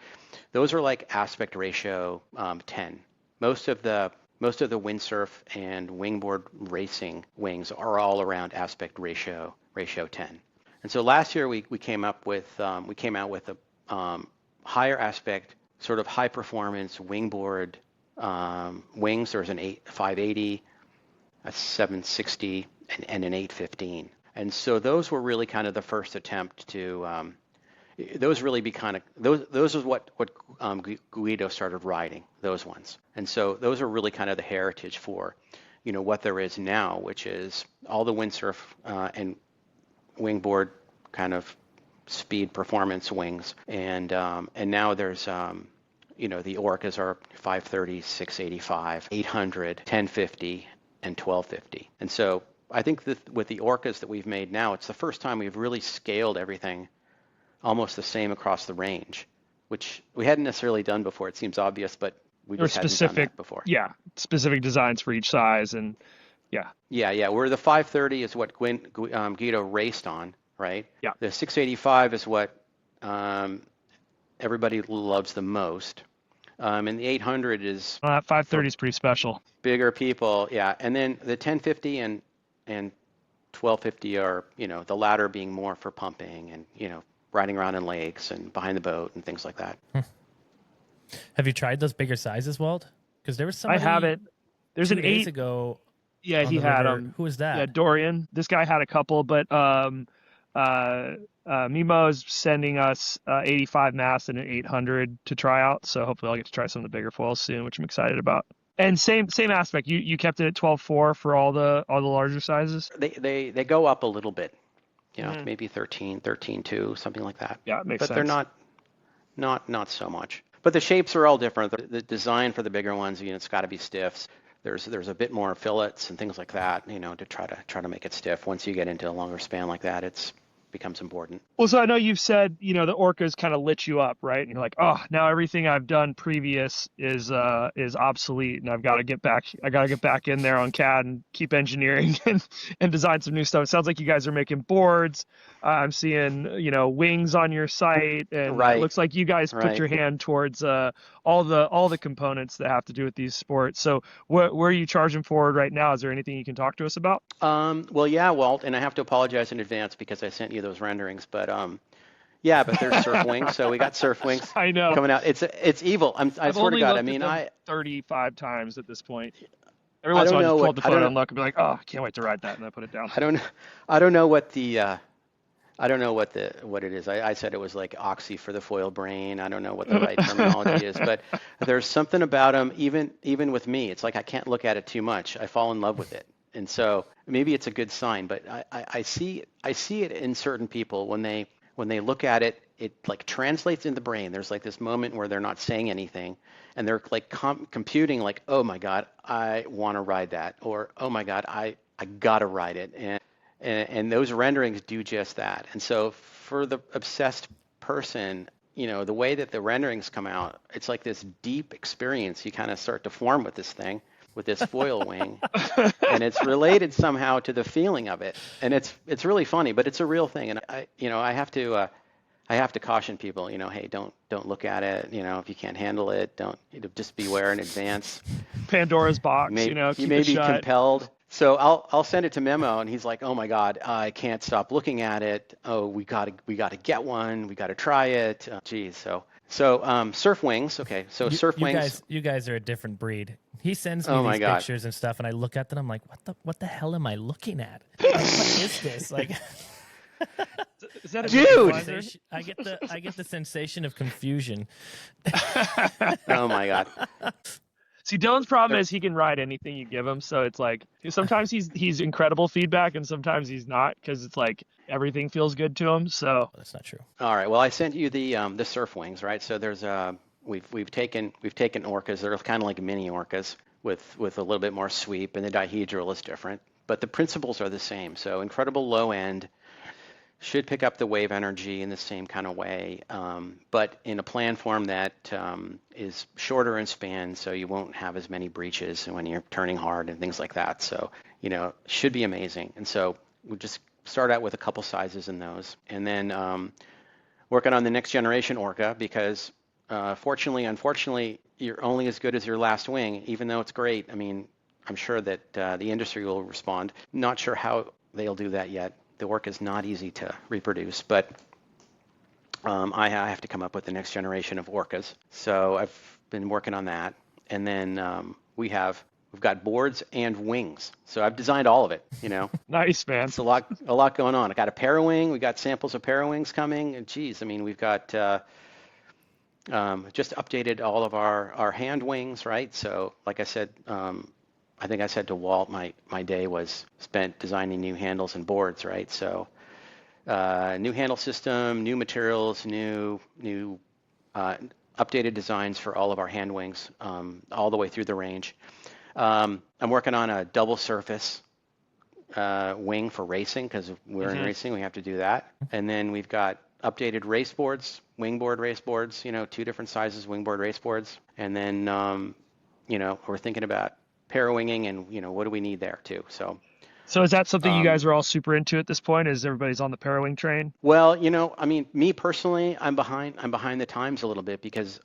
those are like aspect ratio 10. Most of the windsurf and wingboard racing wings are all around aspect ratio 10. And so last year we came out with a higher aspect, sort of high performance wingboard wings. There's an 580, a 760, and an 815. And so those were really kind of the first attempt to those really be kind of those is what Guido started riding, those ones. And so those are really kind of the heritage for what there is now, which is all the windsurf and wingboard kind of speed performance wings. And now there's the Orcas are 530, 685, 800, 1050, and 1250. And so I think that with the Orcas that we've made now, it's the first time we've really scaled everything almost the same across the range, which we hadn't necessarily done before. It seems obvious, but we just hadn't done that before. Yeah, specific designs for each size, and yeah. Yeah. Where the 530 is what Guido raced on, right? Yeah. The 685 is what everybody loves the most, and the 800 is. That 530 is pretty special. Bigger people, yeah, and then the 1050 and 1250 are the latter being more for pumping and riding around in lakes and behind the boat and things like that. Have you tried those bigger sizes, Walt? Because there was somebody I haven't. There's 2 an days 8 ago. Yeah, he had river. them. Who was that? Yeah, Dorian. This guy had a couple, but Mimo's sending us 85 Mast and an 800 to try out. So hopefully I'll get to try some of the bigger foils soon, which I'm excited about. And same aspect. You kept it at 12.4 for all the larger sizes. They go up a little bit, maybe 13.2, something like that. Yeah, it makes but sense. They're not so much. But the shapes are all different. The design for the bigger ones, it's got to be stiffs. There's a bit more fillets and things like that, to try to make it stiff. Once you get into a longer span like that, it becomes important. Well, so I know you've said, the Orcas kind of lit you up, right? And you're like, oh, now everything I've done previous is obsolete, and I've got to get back. I got to get back in there on CAD and keep engineering and design some new stuff. It sounds like you guys are making boards. I'm seeing, wings on your site, and right. It looks like you guys put your hand towards all the components that have to do with these sports. So where are you charging forward right now? Is there anything you can talk to us about? Well, yeah, Walt, and I have to apologize in advance because I sent you those renderings, but but there's surf wings, so we got surf wings. I know coming out. It's evil. I swear to God. I mean, 35 times at this point. Every once in a while, I just pull up the photo and look and be like, oh, I can't wait to ride that, and I put it down. I don't know what it is. I said it was like oxy for the foil brain. I don't know what the right terminology is, but there's something about them. Even with me, it's like I can't look at it too much. I fall in love with it, and so maybe it's a good sign. But I see it in certain people when they look at it. It like translates in the brain. There's like this moment where they're not saying anything, and they're like computing like, oh my God, I want to ride that, or oh my God, I gotta ride it, and those renderings do just that. And so for the obsessed person, the way that the renderings come out, it's like this deep experience you kind of start to form with this thing, with this foil wing, and it's related somehow to the feeling of it. And it's really funny, but it's a real thing. And I have to caution people, hey, don't look at it. If you can't handle it, don't, just beware in advance. Pandora's box, you may be compelled. So I'll send it to Memo, and he's like, "Oh my God, I can't stop looking at it. Oh, we gotta get one. We gotta try it. Geez." So surf wings. Okay, so surf wings. You guys are a different breed. He sends me these pictures and stuff, and I look at them. I'm like, what the hell am I looking at? Like, what is this? Like, is that a dude? I get the sensation of confusion. Oh my God. See, Dylan's problem is he can ride anything you give him, so it's like sometimes he's incredible feedback, and sometimes he's not because it's like everything feels good to him. So Well, that's not true. All right. Well, I sent you the surf wings, right? So there's we've taken orcas. They're kind of like mini orcas with a little bit more sweep, and the dihedral is different, but the principles are the same. So incredible low end should pick up the wave energy in the same kind of way, but in a plan form that is shorter in span, so you won't have as many breaches when you're turning hard and things like that. So, should be amazing. And so we'll just start out with a couple sizes in those, and then working on the next generation Orca, because unfortunately, you're only as good as your last wing, even though it's great. I mean, I'm sure that the industry will respond. Not sure how they'll do that yet. The Orca is not easy to reproduce, but I have to come up with the next generation of Orcas. So I've been working on that, and then we've got boards and wings. So I've designed all of it. nice, man. It's a lot going on. I got a Parawing. We got samples of Parawings coming, and geez, I mean, we've got just updated all of our hand wings, right? So like I said. I think I said to Walt, my day was spent designing new handles and boards, right? So new handle system, new materials, new updated designs for all of our hand wings, all the way through the range. I'm working on a double surface wing for racing, because we're in racing, we have to do that. And then we've got updated race boards, wingboard race boards, 2 different sizes wingboard race boards. And then, we're thinking about parawinging, and what do we need there too? So is that something you guys are all super into at this point? Is everybody's on the parawing train? Well, I mean, me personally, I'm behind the times a little bit, because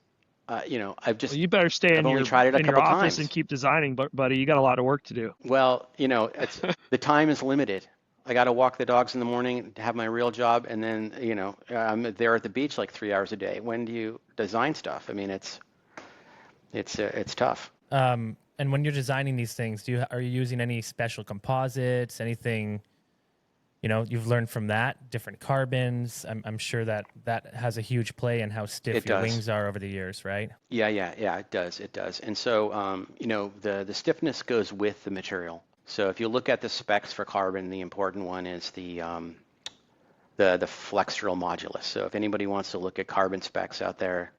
you better stay in your tried it a couple office times and keep designing, buddy. You got a lot of work to do. Well, the time is limited. I got to walk the dogs in the morning to have my real job, and then I'm there at the beach like 3 hours a day. When do you design stuff? I mean, it's tough. And when you're designing these things, are you using any special composites? Anything, you've learned from that? Different carbons? I'm sure that has a huge play in how stiff your wings are over the years, right? Yeah, it does. And so, the stiffness goes with the material. So if you look at the specs for carbon, the important one is the flexural modulus. So if anybody wants to look at carbon specs out there,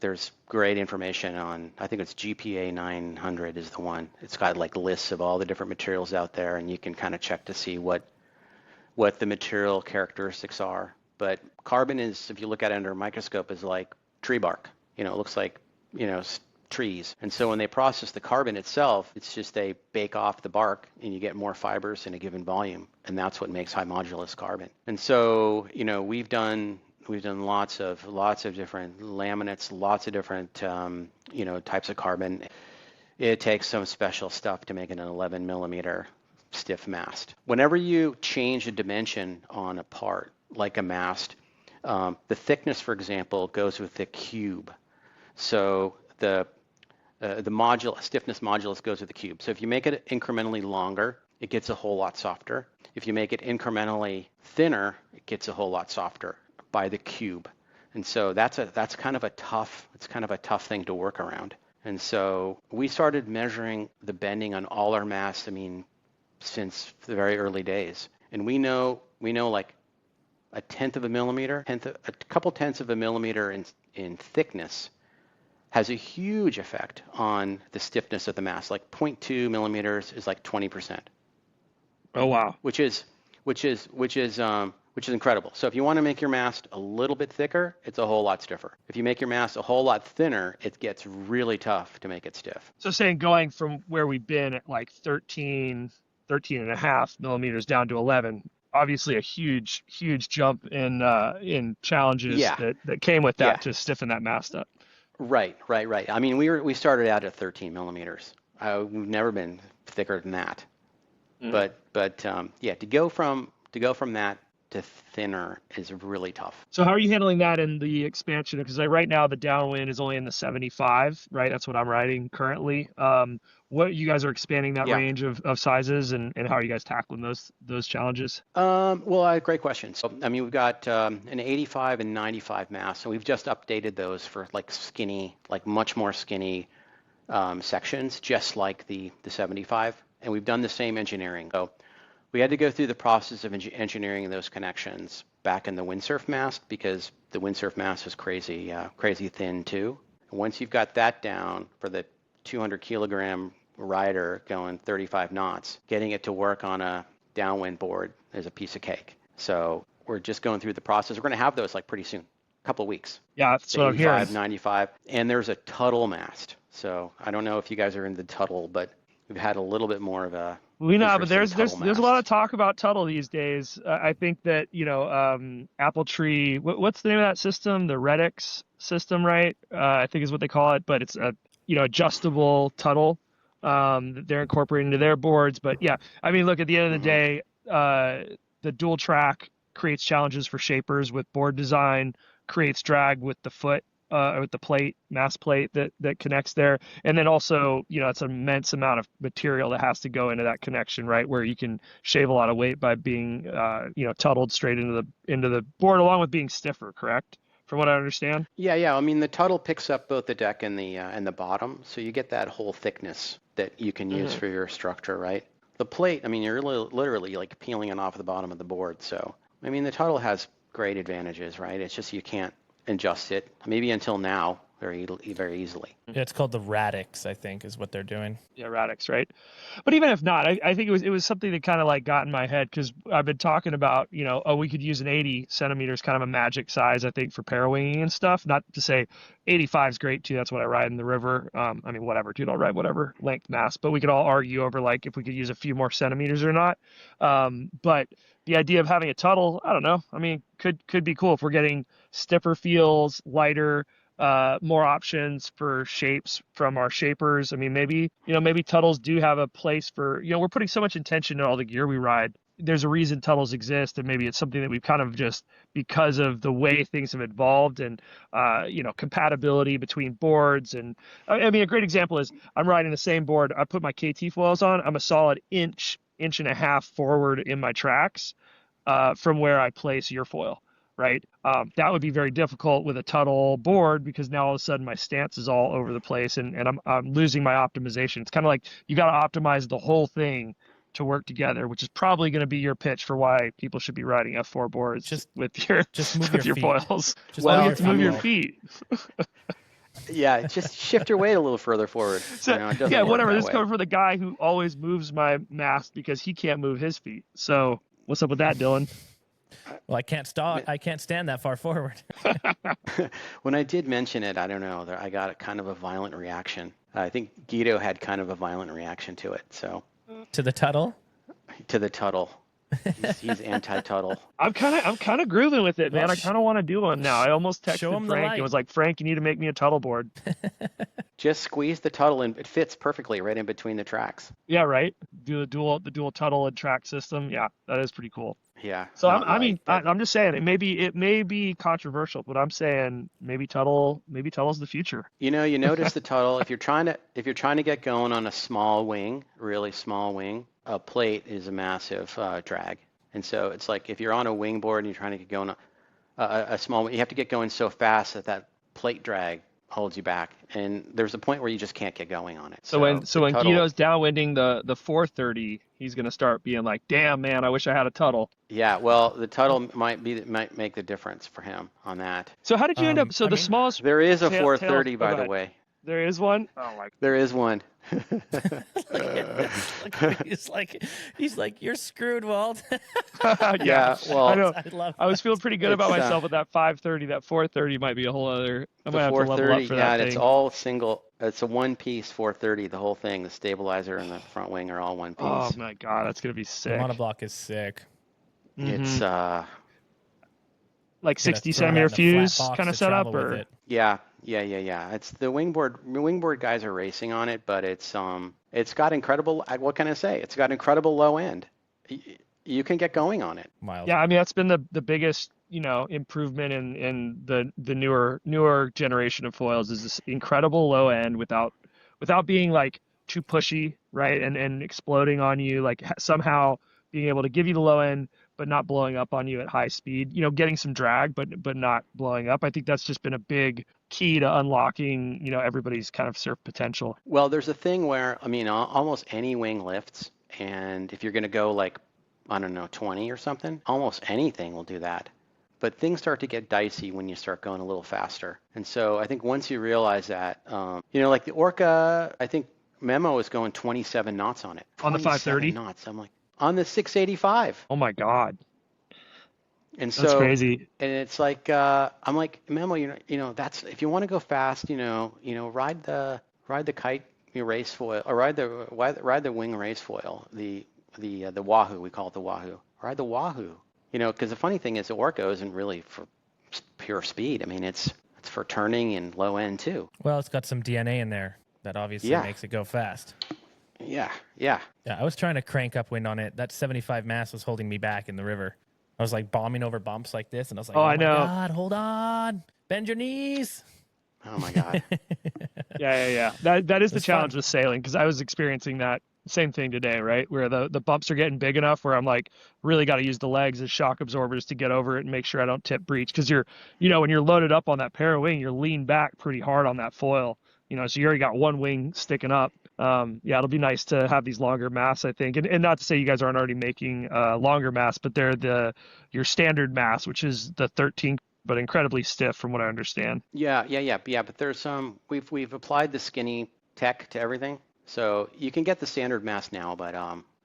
there's great information on, I think it's GPA 900 is the one. It's got like lists of all the different materials out there, and you can kind of check to see what the material characteristics are. But carbon is, if you look at it under a microscope, is like tree bark. It looks like, trees. And so when they process the carbon itself, it's just they bake off the bark, and you get more fibers in a given volume. And that's what makes high modulus carbon. And so, we've done lots of different laminates, lots of different types of carbon. It takes some special stuff to make it an 11 millimeter stiff mast. Whenever you change a dimension on a part, like a mast, the thickness, for example, goes with the cube. So the stiffness modulus goes with the cube. So if you make it incrementally longer, it gets a whole lot softer. If you make it incrementally thinner, it gets a whole lot softer by the cube. And so that's kind of a tough thing to work around. And so we started measuring the bending on all our masts, since the very early days. And we know like a couple tenths of a millimeter in thickness has a huge effect on the stiffness of the mast. Like 0.2 millimeters is like 20%. Oh wow. Which is incredible. So if you want to make your mast a little bit thicker, it's a whole lot stiffer. If you make your mast a whole lot thinner, it gets really tough to make it stiff. So saying going from where we've been at like 13 and a half millimeters down to 11, obviously a huge jump in challenges that came with that to stiffen that mast up. Right. I mean, we started out at 13 millimeters. We've never been thicker than that. Mm. But to go from that to thinner is really tough. So how are you handling that in the expansion? Because right now the downwind is only in the 75, right? That's what I'm riding currently. What you guys are expanding that range of sizes, and how are you guys tackling those challenges? Well, great question. So we've got an 85 and 95 mast, and we've just updated those for like skinny, like much more skinny sections, just like the 75. And we've done the same engineering. So we had to go through the process of engineering those connections back in the windsurf mast because the windsurf mast is crazy thin too. And once you've got that down for the 200 kilogram rider going 35 knots, getting it to work on a downwind board is a piece of cake. So we're just going through the process. We're going to have those like pretty soon, a couple of weeks. Yeah, that's what I'm hearing. 85, 95, and there's a Tuttle mast. So I don't know if you guys are in the Tuttle, but we've had a little bit more of a we know, but there's Tuttle a lot of talk about Tuttle these days. I think that Apple Tree. What's the name of that system? The Redix system, right? I think is what they call it. But it's a adjustable Tuttle that they're incorporating into their boards. But yeah, I mean, look, at the end of the day, the dual track creates challenges for shapers with board design, creates drag with the foot. With the plate, mast plate that connects there. And then also, it's an immense amount of material that has to go into that connection, right? Where you can shave a lot of weight by being, tuttled straight into the board along with being stiffer, correct? From what I understand? Yeah. I mean, the Tuttle picks up both the deck and the bottom. So you get that whole thickness that you can use for your structure, right? The plate, I mean, you're literally like peeling it off the bottom of the board. So, I mean, the Tuttle has great advantages, right? It's just you can't adjust it maybe until now very easily. Yeah, it's called the Radix, I think, is what they're doing. Yeah, Radix, right? But even if not, I think it was something that kind of like got in my head because I've been talking about, we could use an 80 centimeters, kind of a magic size, I think, for parawinging and stuff. Not to say 85 is great too. That's what I ride in the river. I mean, whatever, dude, I'll ride whatever length mast. But we could all argue over like if we could use a few more centimeters or not. But the idea of having a Tuttle, I don't know. I mean, could be cool if we're getting stiffer feels, lighter, more options for shapes from our shapers. I mean, maybe Tuttles do have a place for, we're putting so much intention in all the gear we ride. There's a reason Tuttles exist, and maybe it's something that we've kind of just, because of the way things have evolved and, compatibility between boards. And I mean, a great example is I'm riding the same board. I put my KT foils on. I'm a solid inch and a half forward in my tracks from where I place your foil. Right. That would be very difficult with a Tuttle board because now all of a sudden my stance is all over the place and I'm losing my optimization. It's kind of like you got to optimize the whole thing to work together, which is probably going to be your pitch for why people should be riding F4 boards just move your foils. Just you have to move your feet. Yeah, just shift your weight a little further forward. So, whatever. This is coming from the guy who always moves my mast because he can't move his feet. So what's up with that, Dylan? Well, I can't stand that far forward. When I did mention it, I don't know, I got kind of a violent reaction. I think Guido had kind of a violent reaction to it. So to the Tuttle? To the Tuttle. He's anti-Tuttle. I'm kind of grooving with it, man. I kind of want to do one now. I almost texted Frank and was like, Frank, you need to make me a Tuttle board. Just squeeze the Tuttle and it fits perfectly right in between the tracks. Yeah, right. Do the dual Tuttle and track system. Yeah, that is pretty cool. Yeah. So I'm just saying it may be controversial, but I'm saying maybe Tuttle's the future. You notice the Tuttle if you're trying to get going on a small wing, really small wing, a plate is a massive drag. And so it's like if you're on a wing board and you're trying to get going on a small wing, you have to get going so fast that plate drag holds you back, and there's a point where you just can't get going on it. So when Guido's downwinding the 430, he's gonna start being like, "Damn, man, I wish I had a Tuttle." Yeah, well, the Tuttle might make the difference for him on that. So how did you end up? So smallest. There is a 430, by the way. There is one. Oh my. There is one. he's like you're screwed, Walt. Yeah, well, I know. I was feeling pretty good about myself with that 530. That 430 might be a whole other. I might have to level up for that thing. It's all single. It's a one-piece 430. The whole thing, the stabilizer and the front wing are all one piece. Oh my god, that's gonna be sick. The monoblock is sick. Mm-hmm. It's like 60 centimeter fuse kind of setup, or yeah. It's the wingboard. Wingboard guys are racing on it, but it's got incredible. What can I say? It's got incredible low end. You can get going on it. Mild. Yeah, I mean that's been the biggest improvement in the newer generation of foils is this incredible low end without being like too pushy, right? And exploding on you, like somehow being able to give you the low end but not blowing up on you at high speed. Getting some drag but not blowing up. I think that's just been a big key to unlocking, everybody's kind of surf potential. Well, there's a thing where, I mean, almost any wing lifts, and if you're going to go like, I don't know, 20 or something, almost anything will do that. But things start to get dicey when you start going a little faster. And so I think once you realize that, like the Orca, I think Memo is going 27 knots on it. On the 530? Knots. I'm like, on the 685. Oh my God. And so, that's crazy. And it's like, I'm like, Memo, that's, if you want to go fast, ride the Kite race foil, or ride the wing race foil, the Wahoo, we call it the Wahoo. Ride the Wahoo. Because the funny thing is the Orca isn't really for pure speed. I mean, it's for turning and low end too. Well, it's got some DNA in there that obviously makes it go fast. Yeah. I was trying to crank up wind on it. That 75 Mast was holding me back in the river. I was like bombing over bumps like this, and I was like, oh I know. God, hold on. Bend your knees. Oh my God. Yeah. That is the challenge fun. with sailing, because I was experiencing that same thing today, right? Where the bumps are getting big enough where I'm like, really got to use the legs as shock absorbers to get over it and make sure I don't tip breach. Because when you're loaded up on that pair of wing, you're leaned back pretty hard on that foil. So you already got one wing sticking up. It'll be nice to have these longer masts, I think. And not to say you guys aren't already making longer masts, but they're your standard mast, which is the 13, but incredibly stiff from what I understand. Yeah. But there's we've applied the skinny tech to everything. So you can get the standard mast now, but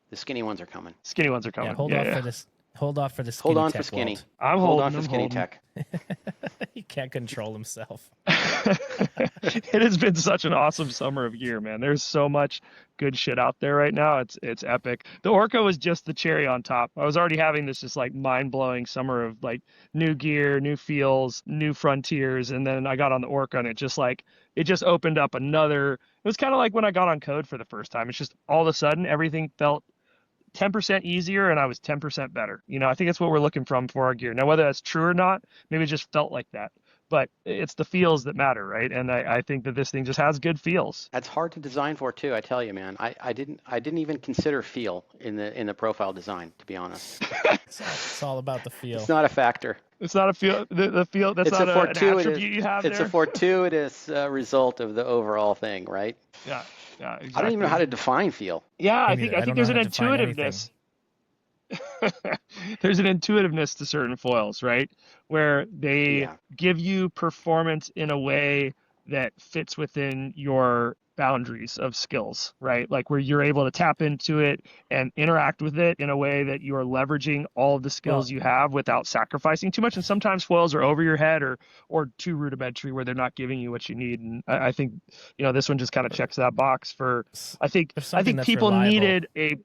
the skinny ones are coming. Yeah, hold off for the skinny. Hold on tech, for skinny. Walt. I'm Hold holding on for skinny tech. He can't control himself. It has been such an awesome summer of gear, man. There's so much good shit out there right now. It's epic. The Orca was just the cherry on top. I was already having this just like mind-blowing summer of like new gear, new feels, new frontiers, and then I got on the Orca and it just opened up another. It was kind of like when I got on code for the first time. It's just all of a sudden everything felt 10% easier and I was 10% better. I think that's what we're looking for our gear. Now, whether that's true or not, maybe it just felt like that. But it's the feels that matter, right? And I think that this thing just has good feels. That's hard to design for too, I tell you, man. I didn't even consider feel in the profile design, to be honest. It's all about the feel. It's not a factor. It's not a feel. The feel. That's it's not an attribute you have It's there. a fortuitous result of the overall thing, right? Yeah, exactly. I don't even know how to define feel. Yeah, I don't think know there's how an to define intuitiveness. There's an intuitiveness to certain foils, right? Where they give you performance in a way that fits within your boundaries of skills, right? Like where you're able to tap into it and interact with it in a way that you are leveraging all of the skills you have without sacrificing too much. And sometimes foils are over your head or too rudimentary where they're not giving you what you need. And I think, this one just kind of checks that box for, I think people needed a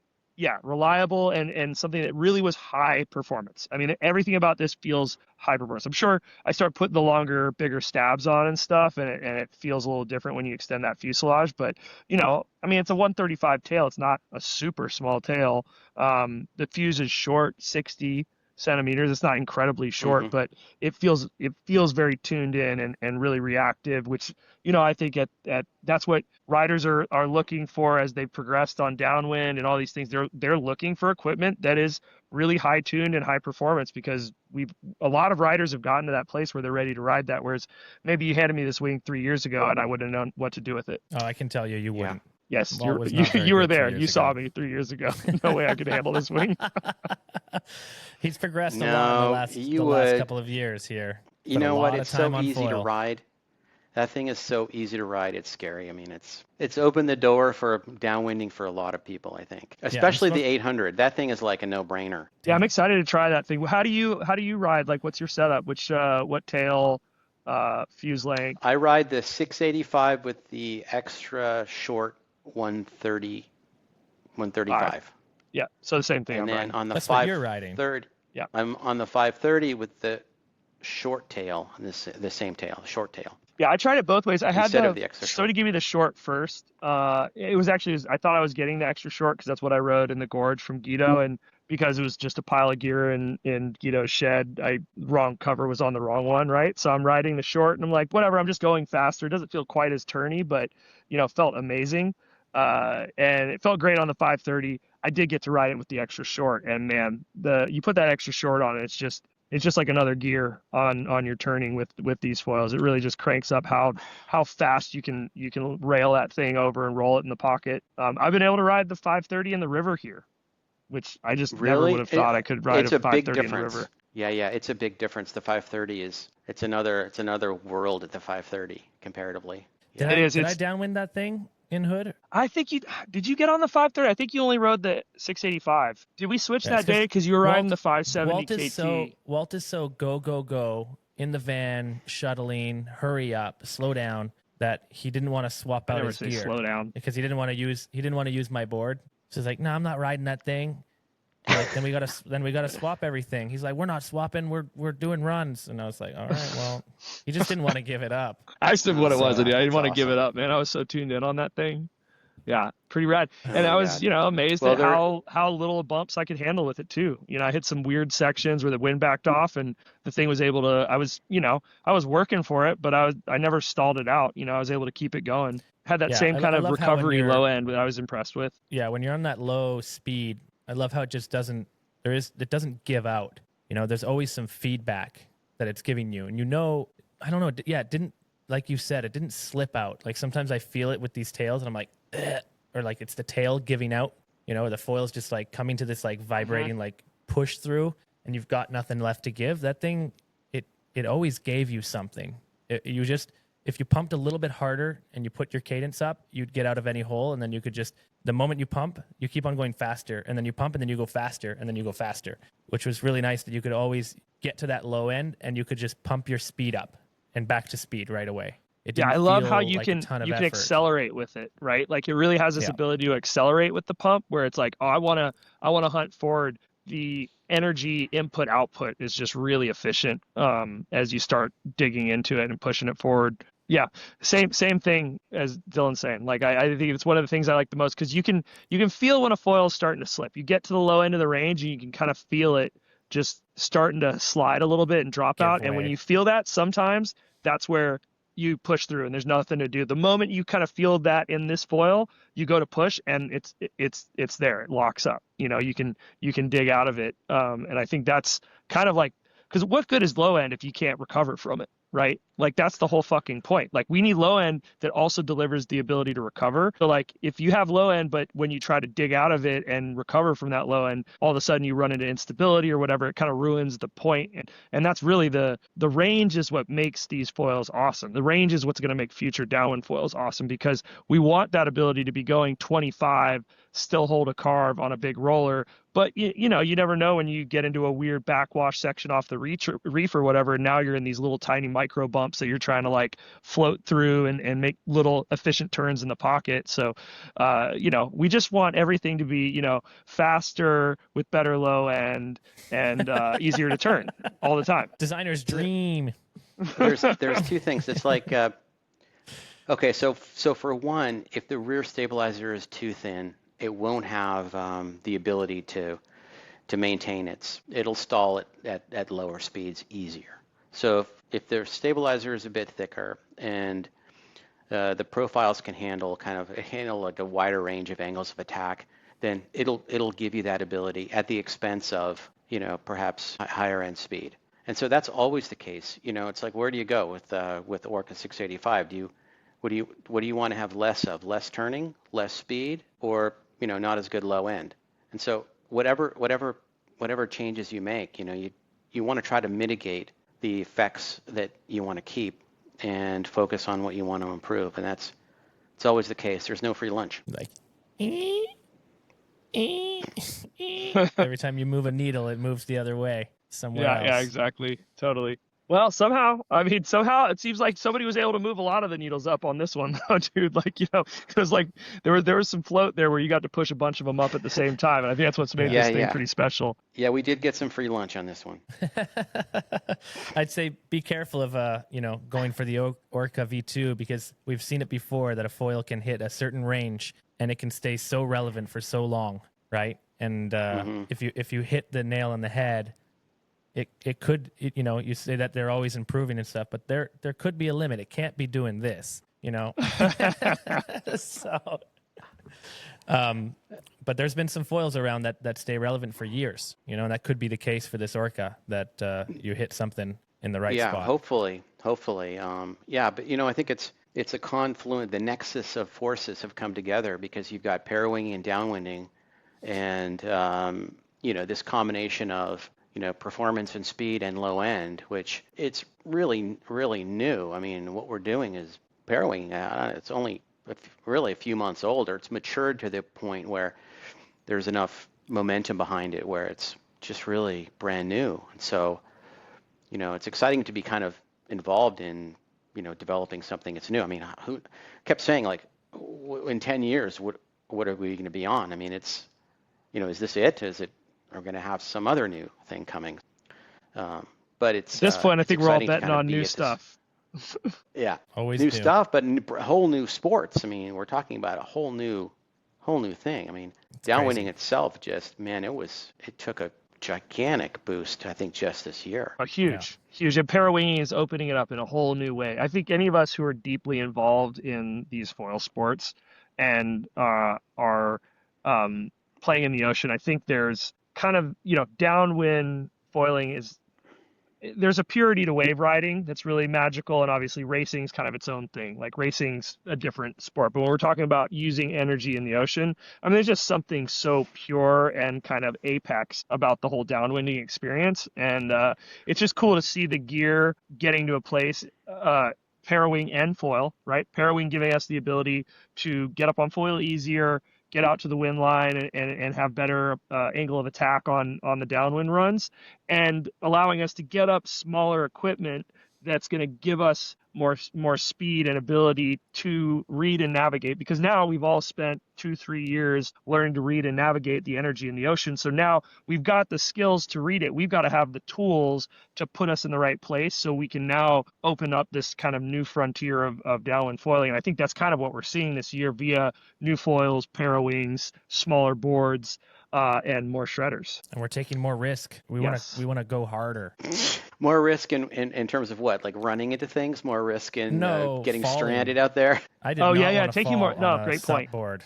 reliable and something that really was high performance. I mean, everything about this feels high performance. I'm sure I start putting the longer, bigger stabs on and stuff, and it feels a little different when you extend that fuselage. But, it's a 135 tail. It's not a super small tail. The fuse is short, 60 centimeters. It's not incredibly short, but it feels very tuned in and really reactive, which, I think that's what riders are looking for as they progressed on downwind and all these things. They're looking for equipment that is really high tuned and high performance, because a lot of riders have gotten to that place where they're ready to ride that. Whereas maybe you handed me this wing 3 years ago and I wouldn't have known what to do with it. Oh, I can tell you wouldn't. Yes, Walt you were there. You ago. saw me 3 years ago. No way I could handle this wing. He's progressed a lot in the last couple of years here. You know what? It's so easy to ride. That thing is so easy to ride. It's scary. I mean, it's opened the door for downwinding for a lot of people, I think. Especially the 800. That thing is like a no-brainer. Yeah, I'm excited to try that thing. How do you ride? Like, what's your setup? What tail, fuse length? I ride the 685 with the extra short 130, 135. Yeah, so the same thing. And then on the That's what you're riding. Yeah, I'm on the 530 with the short tail, the same tail, short tail. Yeah, I tried it both ways. I had the extra short. So to give me the short first, it was actually, I thought I was getting the extra short because that's what I rode in the gorge from Guido, and because it was just a pile of gear in Guido's shed, wrong cover was on the wrong one, right? So I'm riding the short, and I'm like, whatever, I'm just going faster. It doesn't feel quite as turny, but felt amazing, and it felt great on the 530. I did get to ride it with the extra short, and man, you put that extra short on, it's just it's just like another gear on your turning with these foils. It really just cranks up how fast you can rail that thing over and roll it in the pocket. I've been able to ride the 530 in the river here, which I just never would have thought I could ride It's a a big 530 in the difference. river. Yeah, it's a big difference. The 530 it's another world at the 530 comparatively. Did Yeah. I downwind that thing in Hood? I think did you get on the 530? I think you only rode the 685. Did we switch Yes, that day because you were riding the 570 Walt is so go in the van, shuttling, hurry up, slow down, that he didn't want to swap out his gear. Slow down because he didn't want to use my board. So he's like, no, I'm not riding that thing. Like, then we gotta swap everything. He's like, we're not swapping, we're doing runs. And I was like, all right, well, he just didn't want to give it up. I said what it was, and I didn't want to awesome. give it up, man. I was so tuned in on that thing. Yeah, pretty rad. Oh And my I was, God. amazed Well, at how little bumps I could handle with it too. I hit some weird sections where the wind backed off, and the thing was able to. I was working for it, but I never stalled it out. I was able to keep it going. Had that same kind of love how when recovery low end that I was impressed with. Yeah, when you're on that low speed, I love how it just doesn't. It doesn't give out. There's always some feedback that it's giving you, and I don't know. Yeah, it didn't, like you said, it didn't slip out. Like sometimes I feel it with these tails, and I'm like, ugh, or like it's the tail giving out. Or the foil's just like coming to this like vibrating like push through, and you've got nothing left to give. That thing, it always gave you something. If you pumped a little bit harder and you put your cadence up, you'd get out of any hole, and then you could just, the moment you pump, you keep on going faster, and then you pump, and then you go faster, and then you go faster, which was really nice that you could always get to that low end, and you could just pump your speed up and back to speed right away. I love how you can accelerate with it, right? Like it really has this ability to accelerate with the pump, where it's like, oh, I want to hunt forward. The energy input output is just really efficient as you start digging into it and pushing it forward. Yeah, same thing as Dylan's saying. Like I think it's one of the things I like the most, because you can feel when a foil is starting to slip. You get to the low end of the range and you can kind of feel it just starting to slide a little bit and drop out. And when you feel that, sometimes that's where you push through and there's nothing to do. The moment you kind of feel that in this foil, you go to push and it's there. It locks up. You can dig out of it. And I think that's kind of like, because what good is low end if you can't recover from it, right? Like that's the whole fucking point. Like we need low end that also delivers the ability to recover. So like if you have low end, but when you try to dig out of it and recover from that low end, all of a sudden you run into instability or whatever, it kind of ruins the point. And that's really the range is what makes these foils awesome. The range is what's going to make future downwind foils awesome, because we want that ability to be going 25, still hold a carve on a big roller. But you never know when you get into a weird backwash section off the reef or whatever, and now you're in these little tiny micro bumps that you're trying to like float through and make little efficient turns in the pocket. So, we just want everything to be, faster with better low end and easier to turn all the time. Designer's dream. There's two things. It's like, okay, so for one, if the rear stabilizer is too thin, it won't have the ability to maintain it'll stall it at lower speeds easier. So if the stabilizer is a bit thicker and the profiles can handle like a wider range of angles of attack, then it'll give you that ability at the expense of perhaps higher end speed. And so that's always the case. It's like, where do you go with Orca 685? What do you want to have less of? Less turning, less speed, or not as good low end? And so whatever changes you make, you want to try to mitigate the effects that you want to keep and focus on what you want to improve. And it's always the case. There's no free lunch. Like every time you move a needle, it moves the other way somewhere else. Yeah, exactly. Totally. Well, somehow it seems like somebody was able to move a lot of the needles up on this one, though, dude. Like, because like there was some float there where you got to push a bunch of them up at the same time, and I think that's what's made this thing pretty special. Yeah, we did get some free lunch on this one. I'd say be careful of going for the Orca V2, because we've seen it before that a foil can hit a certain range and it can stay so relevant for so long, right? And if you hit the nail on the head, it could, you say that they're always improving and stuff, but there could be a limit. It can't be doing this, So, But there's been some foils around that stay relevant for years, you know, and that could be the case for this Orca, that you hit something in the right Yeah, spot. hopefully. Yeah, but I think it's a confluent. The nexus of forces have come together because you've got pairwinging and downwinding, and this combination of performance and speed and low end, which it's really really new. I mean, what we're doing is pairwinging. It's only really a few months old, or it's matured to the point where there's enough momentum behind it where it's just really brand new. And so, it's exciting to be kind of involved in, developing something that's new. I mean, who kept saying like, in 10 years, what are we going to be on? I mean, it's, is this it? Are we going to have some other new thing coming? But it's At this point, I think we're all exciting to betting kind of on be new at this- stuff. Yeah, Always new new. stuff, but whole new sports. I mean, we're talking about a whole new thing. I mean, downwinding crazy. itself, just man, it took a gigantic boost. I think just this year. A huge. And parawinging is opening it up in a whole new way. I think any of us who are deeply involved in these foil sports and are playing in the ocean, I think there's kind of, downwind foiling there's a purity to wave riding that's really magical, and obviously racing is kind of its own thing. Like racing's a different sport, but when we're talking about using energy in the ocean, I mean, there's just something so pure and kind of apex about the whole downwinding experience, and it's just cool to see the gear getting to a place. Parawing and foil, right? Parawing giving us the ability to get up on foil easier, get out to the wind line and have better angle of attack on the downwind runs, and allowing us to get up smaller equipment that's going to give us more speed and ability to read and navigate, because now we've all spent 2-3 years learning to read and navigate the energy in the ocean. So now we've got the skills to read it. We've got to have the tools to put us in the right place so we can now open up this kind of new frontier of downwind foiling. And I think that's kind of what we're seeing this year via new foils, parawings, smaller boards, and more shredders. And we're taking more risk. We Yes. want to go harder. More risk in terms of what, like running into things. More risk in getting falling. stranded out there. I did Oh, not yeah, want to taking fall more- no, on a great sup point. board.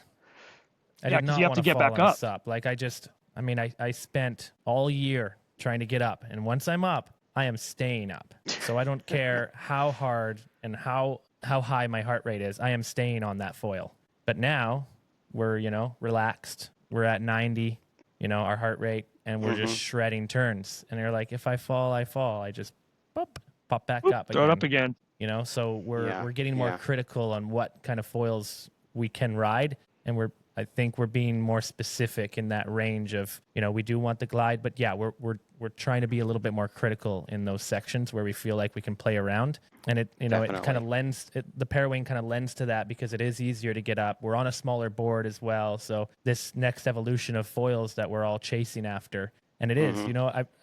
I Yeah, did 'cause not you have want to get fall back on a up. sup. Like I spent all year trying to get up, and once I'm up, I am staying up. So I don't care how hard and how high my heart rate is. I am staying on that foil. But now we're relaxed. We're at 90. Our heart rate, and we're just shredding turns. And they're like, if I fall, I fall. I just pop back up Throw again. it up again. So we're getting more yeah. critical on what kind of foils we can ride, and I think we're being more specific in that range of, we do want the glide, but yeah, we're trying to be a little bit more critical in those sections where we feel like we can play around. And it kind of the parawing kind of lends to that because it is easier to get up. We're on a smaller board as well. So this next evolution of foils that we're all chasing after, and it is,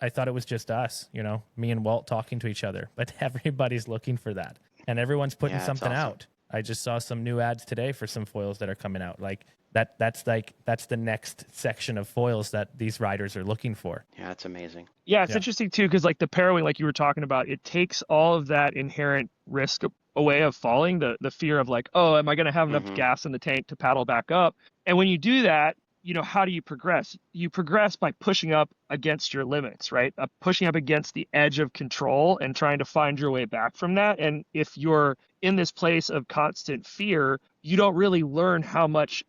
I thought it was just us, me and Walt talking to each other, but everybody's looking for that, and everyone's putting Yeah, something awesome. out. I just saw some new ads today for some foils that are coming out. Like that's the next section of foils that these riders are looking for. Yeah, it's amazing. Yeah, it's Yeah. interesting too, because like the parawing, like you were talking about, it takes all of that inherent risk away of falling, the fear of like, oh, am I going to have enough gas in the tank to paddle back up? And when you do that, how do you progress? You progress by pushing up against your limits, right? Pushing up against the edge of control and trying to find your way back from that. And if you're in this place of constant fear, you don't really learn how much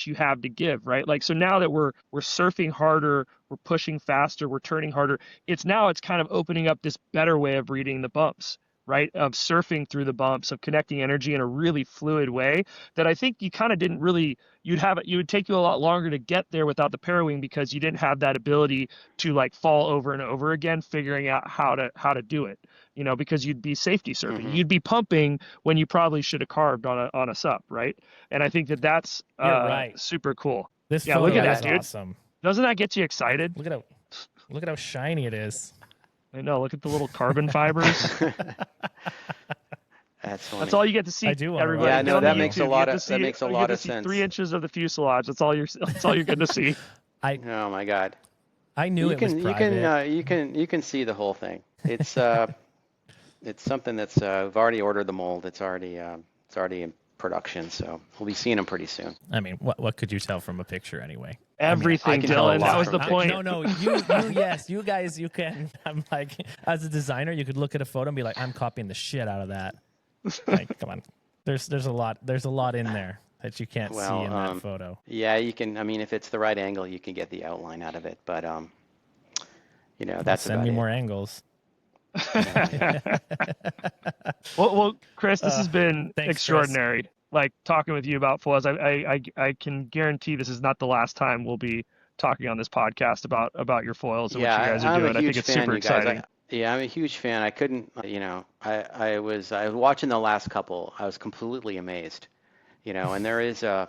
you have to give, right? Like, so now that we're surfing harder, we're pushing faster, we're turning harder, it's kind of opening up this better way of reading the bumps, right? Of surfing through the bumps, of connecting energy in a really fluid way that I think you kind of didn't really, it would take you a lot longer to get there without the parawing, because you didn't have that ability to like fall over and over again, figuring out how to do it, because you'd be safety surfing. You'd be pumping when you probably should have carved on a sup, right? And I think that's You're right. super cool. This Yeah, photo look at is that, dude. awesome. Doesn't that get you excited? Look at how shiny it is. I know. Look at the little carbon fibers. That's funny. That's all you get to see. I do wanna Everybody. ride Yeah, no, Go on that to makes a YouTube. You lot get to of- that see- makes a you lot get to of see sense. 3 inches of the fuselage. That's all you're getting to see. Oh my God. I knew You it was can private. you can see the whole thing. It's it's something that's we've already ordered the mold. It's already production. So we'll be seeing them pretty soon. I mean, what could you tell from a picture anyway? Everything, I can tell a Dylan. lot That was from the a point. No, yes, you guys, you can. I'm like, as a designer, you could look at a photo and be like, I'm copying the shit out of that. Like, come on. There's a lot in there that you can't see in that photo. Yeah, you can. I mean, if it's the right angle, you can get the outline out of it. But that's Send about me it. more angles. Well, Chris, this has been Thanks, extraordinary. Like talking with you about foils. I can guarantee this is not the last time we'll be talking on this podcast about your foils and what you guys are doing. I think it's super exciting. I'm a huge fan. I couldn't, I was watching the last couple. I was completely amazed, and there is a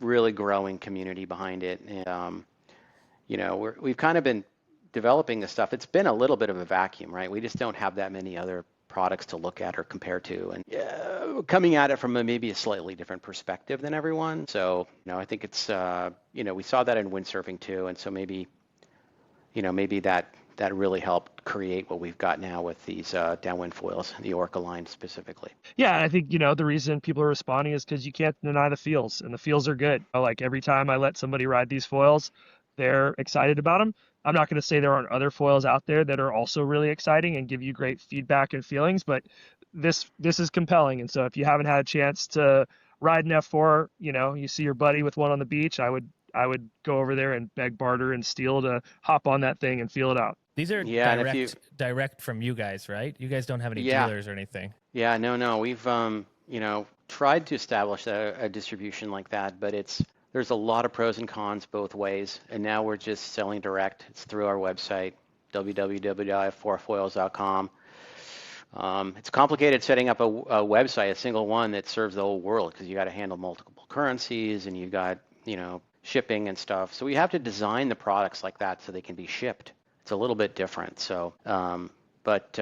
really growing community behind it. And, we've kind of been developing this stuff. It's been a little bit of a vacuum, right? We just don't have that many other products to look at or compare to, and coming at it from maybe a slightly different perspective than everyone. So, I think it's, we saw that in windsurfing too. And so maybe that really helped create what we've got now with these downwind foils, the Orca line specifically. Yeah, I think, the reason people are responding is because you can't deny the feels, and the feels are good. Like every time I let somebody ride these foils, they're excited about them. I'm not going to say there aren't other foils out there that are also really exciting and give you great feedback and feelings, but this is compelling. And so if you haven't had a chance to ride an F4, you see your buddy with one on the beach, I would go over there and beg, barter, and steal to hop on that thing and feel it out. These are direct from you guys, right? You guys don't have any dealers or anything. Yeah, no. We've tried to establish a distribution like that, but there's a lot of pros and cons both ways, and now we're just selling direct. It's through our website, www.f4foils.com. It's complicated setting up a website, a single one that serves the whole world, because you got to handle multiple currencies and you got shipping and stuff. So we have to design the products like that so they can be shipped. It's a little bit different. So, but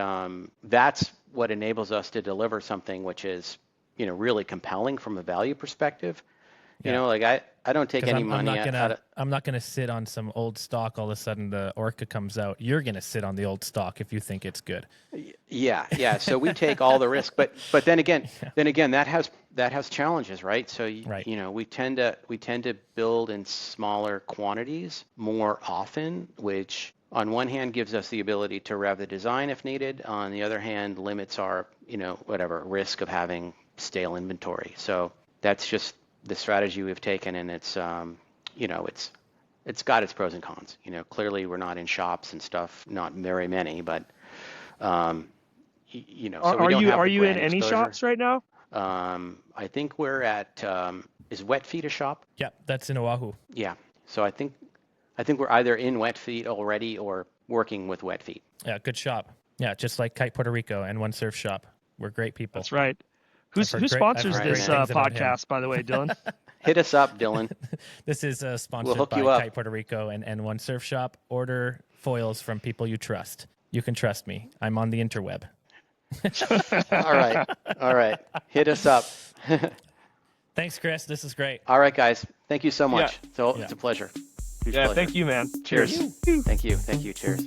that's what enables us to deliver something which is, really compelling from a value perspective. I don't take any money I'm not gonna sit on some old stock. All of a sudden, the Orca comes out. You're gonna sit on the old stock if you think it's good. Yeah. So we take all the risk, but then again, that has challenges, right? So we tend to build in smaller quantities more often, which on one hand gives us the ability to rev the design if needed. On the other hand, limits our risk of having stale inventory. So that's just the strategy we've taken, and it's got its pros and cons. Clearly we're not in shops and stuff, not very many, but so are you in any shops right now? I think we're at is Wet Feet a shop? Yeah, that's in Oahu. Yeah, so I think we're either in Wet Feet already or working with Wet Feet. Yeah, good shop. Yeah, just like Kite Puerto Rico and One Surf Shop. We're great people. That's right. Who sponsors this podcast, by the way, Dylan? Hit us up, Dylan. This is sponsored by Kite Puerto Rico and One Surf Shop. Order foils from people you trust. You can trust me. I'm on the interweb. All right. Hit us up. Thanks, Chris. This is great. All right, guys. Thank you so much. It's a pleasure. Huge pleasure. Thank you, man. Cheers. Thank you. Cheers.